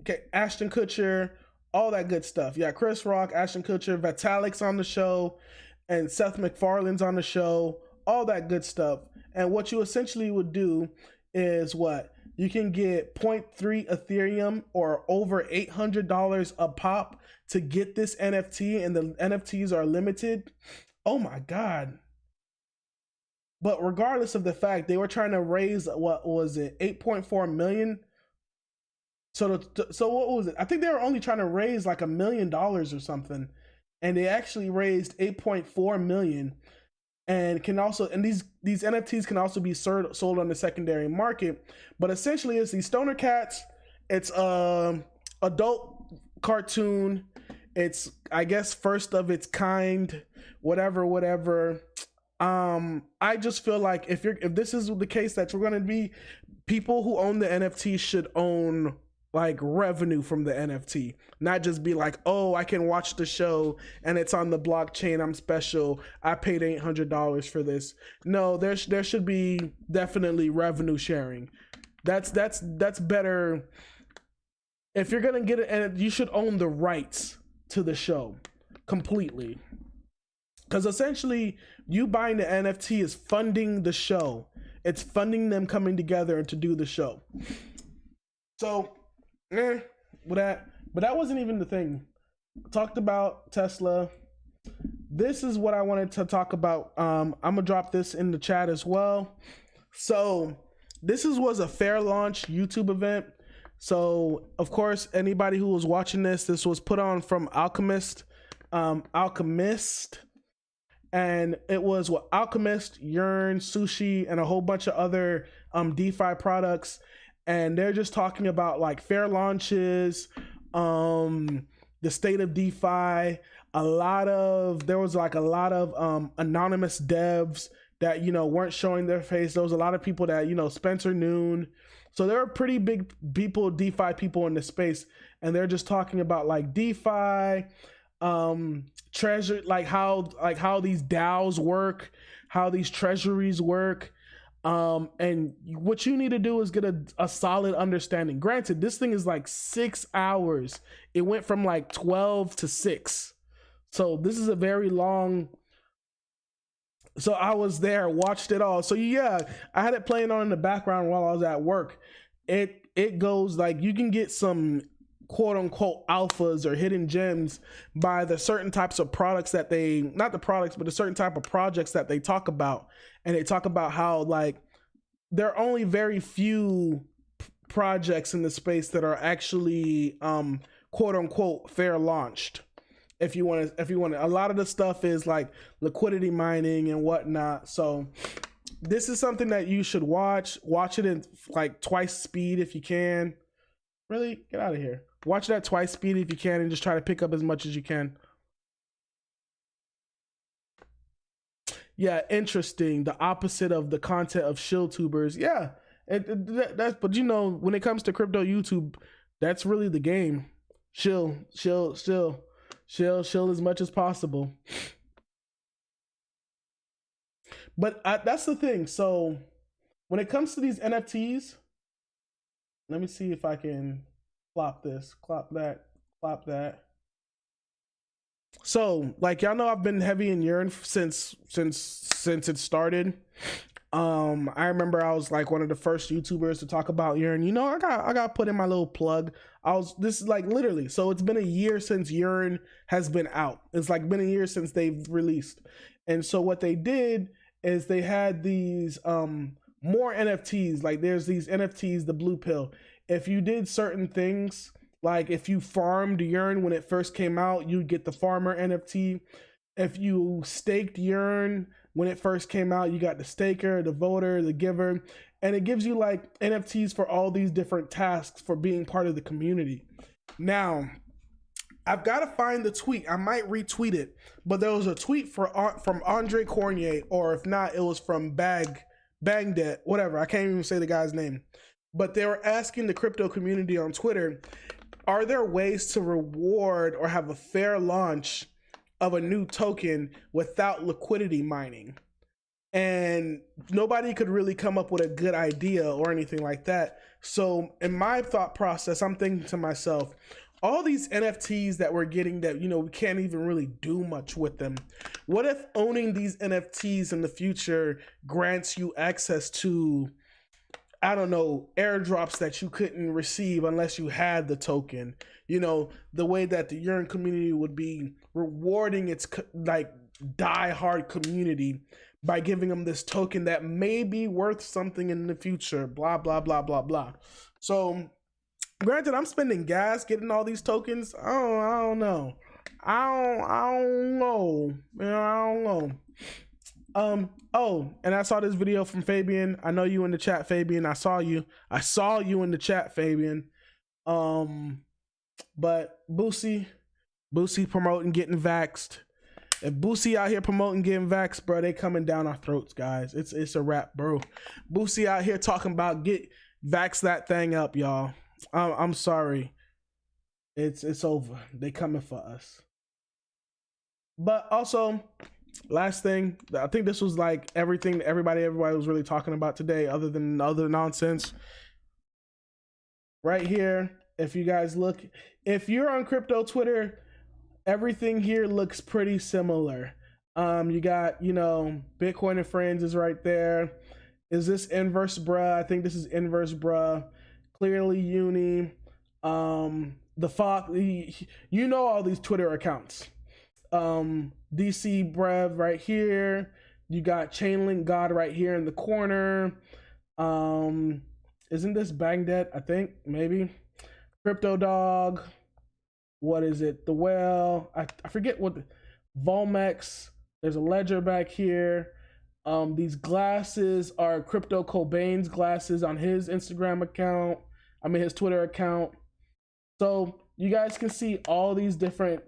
okay, Ashton Kutcher, all that good stuff. Yeah, Chris Rock, Ashton Kutcher, Vitalik's on the show, and Seth MacFarlane's on the show, all that good stuff. And what you essentially would do is what? You can get zero point 0.3 Ethereum or over $800 a pop to get this NFT, and the NFTs are limited. Oh my God. But regardless of the fact, they were trying to raise, what was it, 8.4 million. So what was it? I think they were only trying to raise like $1 million or something, and they actually raised 8.4 million. And these NFTs can also be sold on the secondary market. But essentially, it's these stoner cats. It's adult cartoon. It's, I guess, first of its kind. Whatever. I just feel like if this is the case that we're gonna be, people who own the NFT should own like revenue from the NFT, not just be like, oh, I can watch the show and it's on the blockchain, I'm special, I paid $800 for this. No, there should be definitely revenue sharing. That's better. If you're gonna get it, and you should own the rights to the show completely, because essentially you buying the NFT is funding the show. It's funding them coming together to do the show. So but that wasn't even the thing. Talked about Tesla. This is what I wanted to talk about. I'm gonna drop this in the chat as well. So this was a fair launch YouTube event. So of course, anybody who was watching this was put on from Alchemist, and it was Alchemist, Yearn, Sushi, and a whole bunch of other DeFi products. And they're just talking about like fair launches, the state of DeFi. There was a lot of anonymous devs that weren't showing their face. There was a lot of people that Spencer Noon. So there are pretty big people, DeFi people in the space, and they're just talking about like DeFi, treasure, like how these DAOs work, how these treasuries work. And what you need to do is get a solid understanding. Granted, this thing is like 6 hours. It went from like 12 to 6. So this is a very long. So I was there, watched it all. So yeah, I had it playing on in the background while I was at work. It goes like, you can get some quote unquote alphas or hidden gems by the certain types of products that not the products, but a certain type of projects that they talk about. And they talk about how like there are only very few projects in the space that are actually quote unquote fair launched. If you want to, a lot of the stuff is like liquidity mining and whatnot. So this is something that you should watch it in like twice speed if you can. Really, get out of here. Watch it at twice speed if you can, and just try to pick up as much as you can. Yeah, interesting. The opposite of the content of shill tubers. Yeah, that's. But when it comes to crypto YouTube, that's really the game. Shill as much as possible. But that's the thing. So when it comes to these NFTs, let me see if I can plop this, plop that. So, like, y'all know, I've been heavy in Yearn since it started. I remember I was like one of the first YouTubers to talk about Yearn. I got put in my little plug. This is like literally. So it's been a year since Yearn has been out. It's like been a year since they've released. And so what they did is they had these more NFTs. Like there's these NFTs, the blue pill. If you did certain things, like if you farmed Yearn when it first came out, you'd get the farmer NFT. If you staked Yearn when it first came out, you got the staker, the voter, the giver, and it gives you like NFTs for all these different tasks for being part of the community. Now, I've got to find the tweet. I might retweet it, but there was a tweet from Andre Cornier, or if not, it was from Bangdet, whatever. I can't even say the guy's name. But they were asking the crypto community on Twitter, are there ways to reward or have a fair launch of a new token without liquidity mining? and nobody could really come up with a good idea or anything like that. So in my thought process, I'm thinking to myself, all these NFTs that we're getting that, we can't even really do much with them. What if owning these NFTs in the future grants you access to, I don't know, airdrops that you couldn't receive unless you had the token? The way that the Yearn community would be rewarding its like die-hard community by giving them this token that may be worth something in the future, blah, blah, blah, blah, blah. So granted, I'm spending gas getting all these tokens. I don't know. I don't know. I don't know. Oh, and I saw this video from Fabian. I know you in the chat, Fabian. I saw you in the chat, Fabian. But Boosie promoting getting vaxxed. If Boosie out here promoting getting vaxxed, bro, they coming down our throats, guys. It's a wrap, bro. Boosie out here talking about get vax that thing up, y'all. I'm sorry. It's over. They coming for us. But also, last thing, I think this was like everything everybody was really talking about today, other than other nonsense. Right here, if you guys look, if you're on crypto Twitter, everything here looks pretty similar. You got, Bitcoin and Friends is right there. Is this Inverse Bruh? I think this is Inverse Bruh. Clearly Uni. The Fox, all these Twitter accounts. DC Brev right here. You got Chainlink God right here in the corner. Isn't this Bangdet? I think, maybe. Crypto Dog. What is it? The Well. I forget what. Volmex. There's a ledger back here. These glasses are Crypto Cobain's glasses on his Instagram account. His Twitter account. So you guys can see all these different,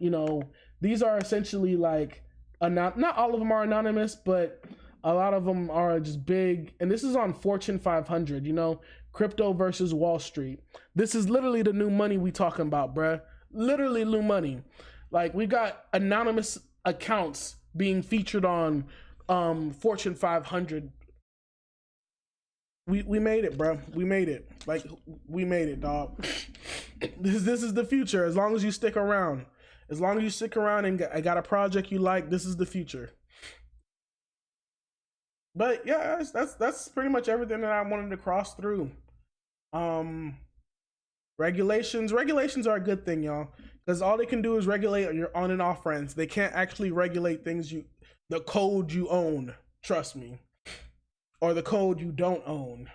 these are essentially like, not all of them are anonymous, but a lot of them are just big. And this is on Fortune 500, crypto versus Wall Street. This is literally the new money we talking about, bruh. Literally new money. Like, we got anonymous accounts being featured on Fortune 500. We made it, bro. We made it. Like, we made it, dog. This is the future. As long as you stick around. As long as you stick around and got a project you like, this is the future. But yeah, that's pretty much everything that I wanted to cross through. Regulations are a good thing, y'all, because all they can do is regulate your on and off friends. They can't actually regulate the code you own. Trust me. Or the code you don't own.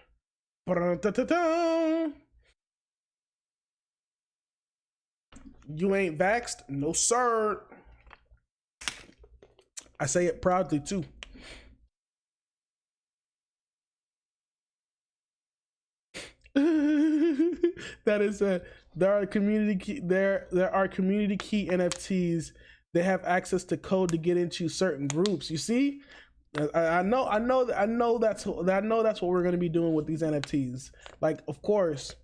You ain't vaxxed? No, sir. I say it proudly, too. That is there are community key NFTs. They have access to code to get into certain groups. You see? I know that's what we're going to be doing with these NFTs. Like, of course.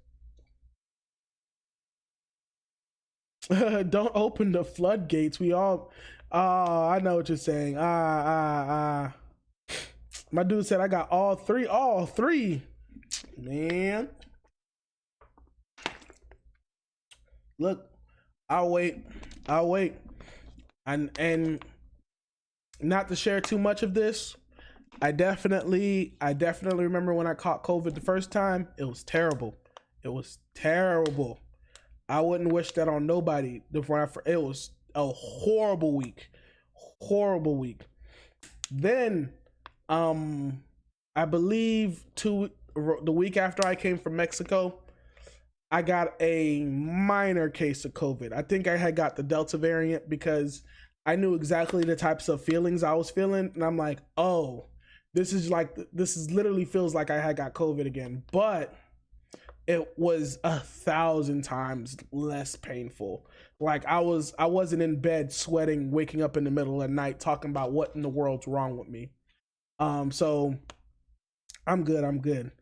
Don't open the floodgates. We all I know what you're saying. My dude said I got all three. Man. Look, I'll wait. And not to share too much of this, I definitely remember when I caught COVID the first time. It was terrible. I wouldn't wish that on nobody. It was a horrible week. Then, I believe the week after I came from Mexico, I got a minor case of COVID. I think I had got the Delta variant because I knew exactly the types of feelings I was feeling. And I'm like, oh, this is literally feels like I had got COVID again. But it was 1,000 times less painful. Like, I wasn't in bed sweating, waking up in the middle of the night talking about what in the world's wrong with me. So I'm good.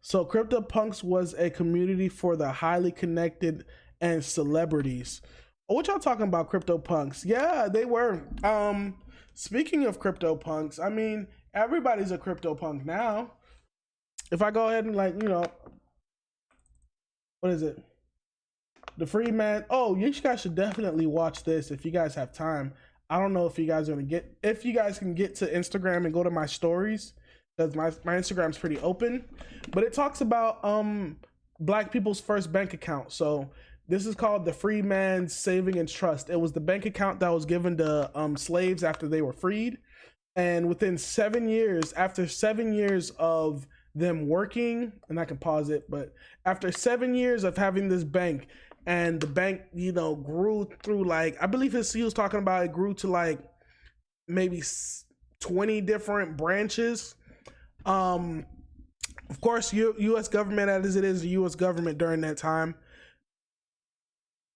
So CryptoPunks was a community for the highly connected and celebrities. What y'all talking about, CryptoPunks? Yeah, they were. Speaking of crypto punks, I mean, everybody's a crypto punk now. If I go ahead and like, what is it? The Free Man. Oh, you guys should definitely watch this if you guys have time. I don't know if you guys are gonna get, if you guys can get to Instagram and go to my stories, because my Instagram's pretty open. But it talks about black people's first bank account. So this is called the Free Man's Saving and Trust. It was the bank account that was given to slaves after they were freed. And within 7 years, after 7 years of them working, and I can pause it, but after 7 years of having this bank, and the bank, grew through, like, I believe he was talking about it grew to like maybe 20 different branches. Of course, U.S. government, as it is the U.S. government during that time,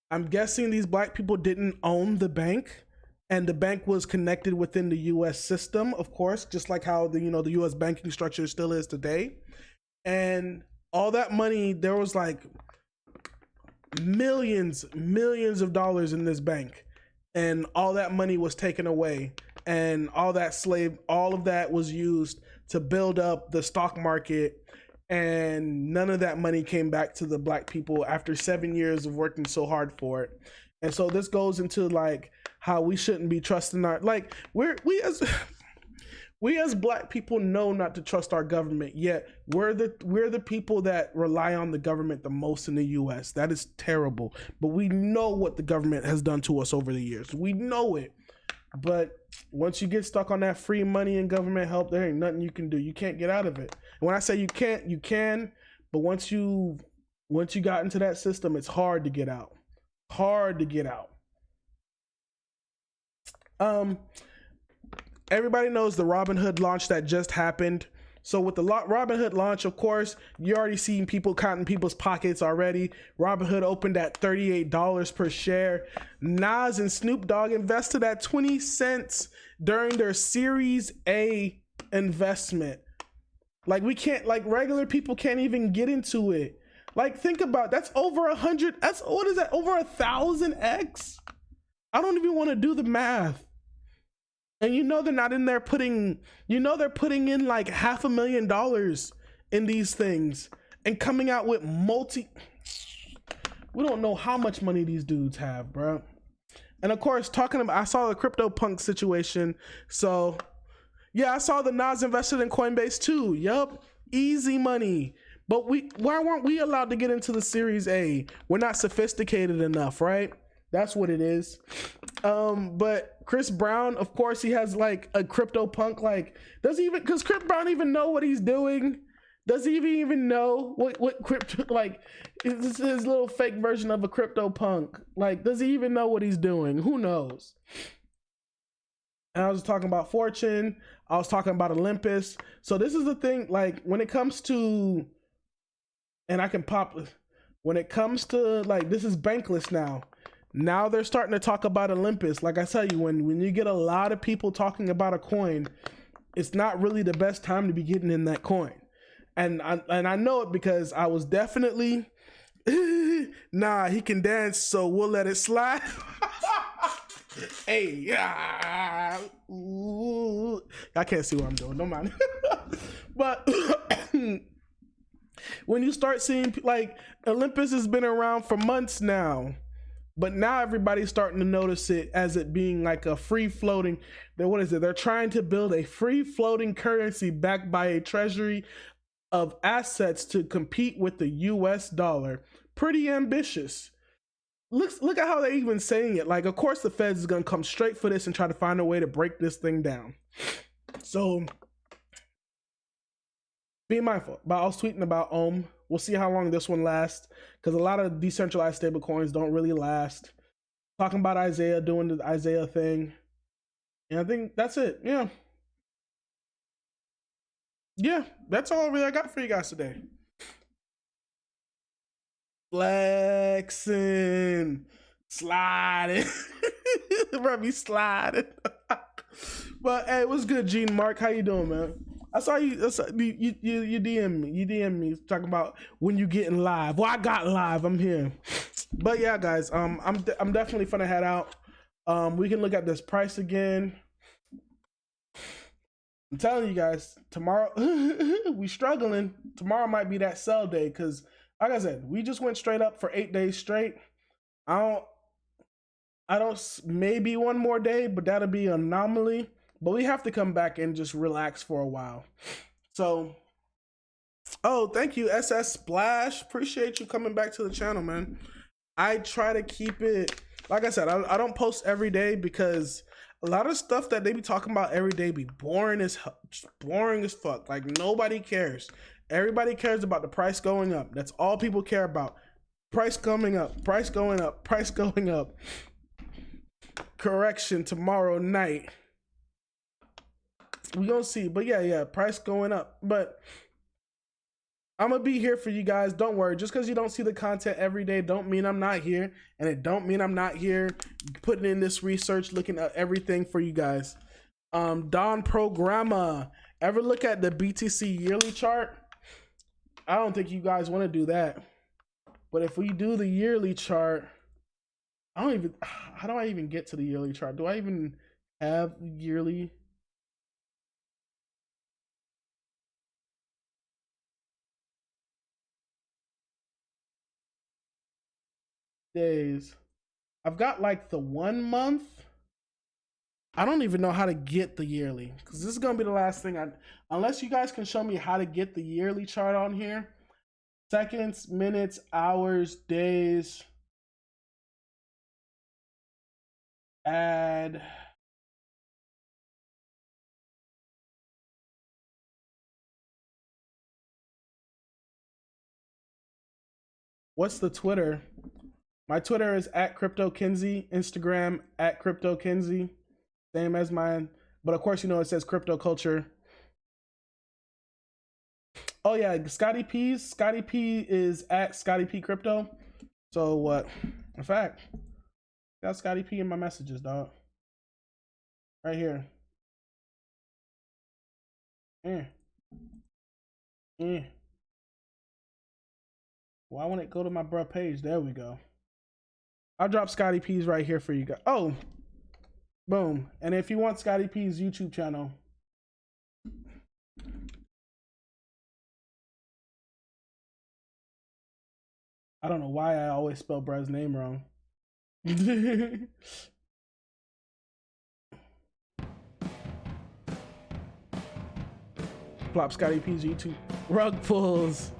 I'm guessing these black people didn't own the bank, and the bank was connected within the U.S. system, of course, just like how the U.S. banking structure still is today. And all that money, there was like millions of dollars in this bank, and all that money was taken away, and all of that was used to build up the stock market, and none of that money came back to the black people after 7 years of working so hard for it. And so this goes into like how we shouldn't be trusting our, like, we as black people know not to trust our government, yet we're the people that rely on the government the most in the US. That is terrible. But we know what the government has done to us over the years. We know it. But once you get stuck on that free money and government help, there ain't nothing you can do. You can't get out of it. And when I say you can't, you can, but once you got into that system, it's hard to get out. Hard to get out. Everybody knows the Robinhood launch that just happened. So with the Robinhood launch, of course, you already seen people counting people's pockets already. Robinhood opened at $38 per share. Nas and Snoop Dogg invested at 20 cents during their Series A investment. Like, we can't, like, regular people can't even get into it. Like, think about, that's over 100, what is that, over 1,000x? I don't even want to do the math. And they're not in there putting, they're putting in like $500,000 in these things and coming out with we don't know how much money these dudes have, bro. And of course, I saw the crypto punk situation. So yeah, I saw the Nas invested in Coinbase too. Yup, easy money. But why weren't we allowed to get into the Series A? We're not sophisticated enough, right? That's what it is. But Chris Brown, of course, he has like a crypto punk. Like, does Chris Brown even know what he's doing? Does he even know what crypto, like, is his little fake version of a crypto punk? Like, does he even know what he's doing? Who knows? And I was talking about Fortune. I was talking about Olympus. So this is the thing, like, when it comes to, when it comes to, like, this is bankless now. Now they're starting to talk about Olympus. Like I tell you, when you get a lot of people talking about a coin, it's not really the best time to be getting in that coin. And I know it because I was definitely, nah, he can dance, so we'll let it slide. Hey, yeah. Ooh. I can't see what I'm doing, don't mind. But when you start seeing, like, Olympus has been around for months now. But now everybody's starting to notice it as it being like a free floating, what is it? They're trying to build a free floating currency backed by a treasury of assets to compete with the US dollar. Pretty ambitious. Look at how they're even saying it. Like, of course the Feds is going to come straight for this and try to find a way to break this thing down. So be mindful. But I was tweeting about Ohm. We'll see how long this one lasts, because a lot of decentralized stable coins don't really last. Talking about Isaiah doing the Isaiah thing. And I think that's it. Yeah. Yeah, that's all really I got for you guys today. Flexing. Sliding. Remy sliding. But hey, what's good, Gene Mark? How you doing, man? I saw you DM me. You DM me talking about when you getting live. Well, I got live. I'm here. But yeah, guys, I'm definitely finna head out. We can look at this price again. I'm telling you guys, tomorrow we struggling. Tomorrow might be that sell day because, like I said, we just went straight up for 8 days straight. I don't. Maybe one more day, but that'll be an anomaly. But we have to come back and just relax for a while. So, oh, thank you, SS Splash. Appreciate you coming back to the channel, man. I try to keep it. Like I said, I don't post every day because a lot of stuff that they be talking about every day be boring as fuck. Like nobody cares. Everybody cares about the price going up. That's all people care about. Price coming up, price going up, price going up. Correction tomorrow night. We gonna see. But yeah, price going up. But I'm gonna be here for you guys. Don't worry. Just because you don't see the content every day don't mean I'm not here. And it don't mean I'm not here putting in this research, looking at everything for you guys. Don Programma. Ever look at the BTC yearly chart? I don't think you guys want to do that. But if we do the yearly chart, how do I even get to the yearly chart? Do I even have yearly? Days. I've got like the 1 month. I don't even know how to get the yearly because this is gonna be the last thing unless you guys can show me how to get the yearly chart on here. Seconds, minutes, hours, days. Add. What's the Twitter? My Twitter is @CryptoKinsey. Instagram @CryptoKinsey. Same as mine. But of course, you know, it says crypto culture. Oh yeah, Scotty P is @ScottyP Crypto. So what? In fact, got Scotty P in my messages, dog. Right here. Why won't it go to my bruh page? There we go. I'll drop Scotty P's right here for you guys. Oh, boom. And if you want Scotty P's YouTube channel, I don't know why I always spell bruh's name wrong. Plop Scotty P's YouTube. Rug pulls.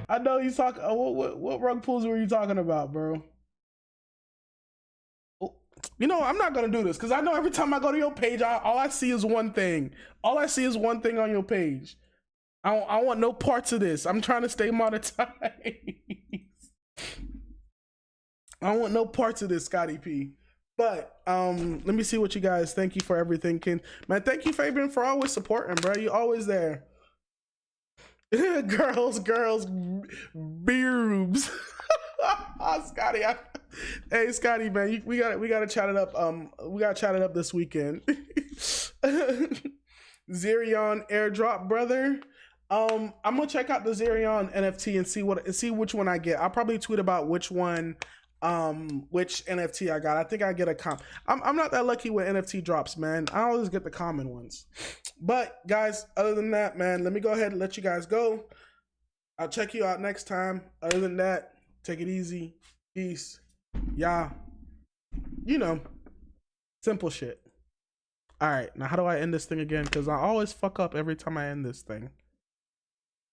I know he's talking. What rug pulls were you talking about, bro? You know, I'm not gonna do this because I know every time I go to your page, all I see is one thing. All I see is one thing on your page. I want no parts of this. I'm trying to stay monetized. I want no parts of this, Scotty P. But let me see what you guys. Thank you for everything, Ken. Man, thank you, Fabian, for always supporting, bro. You always there. girls, boobs. Scotty, hey Scotty, man, we gotta chat it up. We gotta chat it up this weekend. Zerion airdrop, brother. I'm gonna check out the Zerion NFT and see which one I get. I'll probably tweet about which one, which NFT I got. I think I get a comp. I'm not that lucky with NFT drops, man. I always get the common ones. But guys, other than that, man, let me go ahead and let you guys go. I'll check you out next time. Other than that, take it easy. Peace. Yeah. You know, simple shit. All right, now how do I end this thing again? Because I always fuck up every time I end this thing.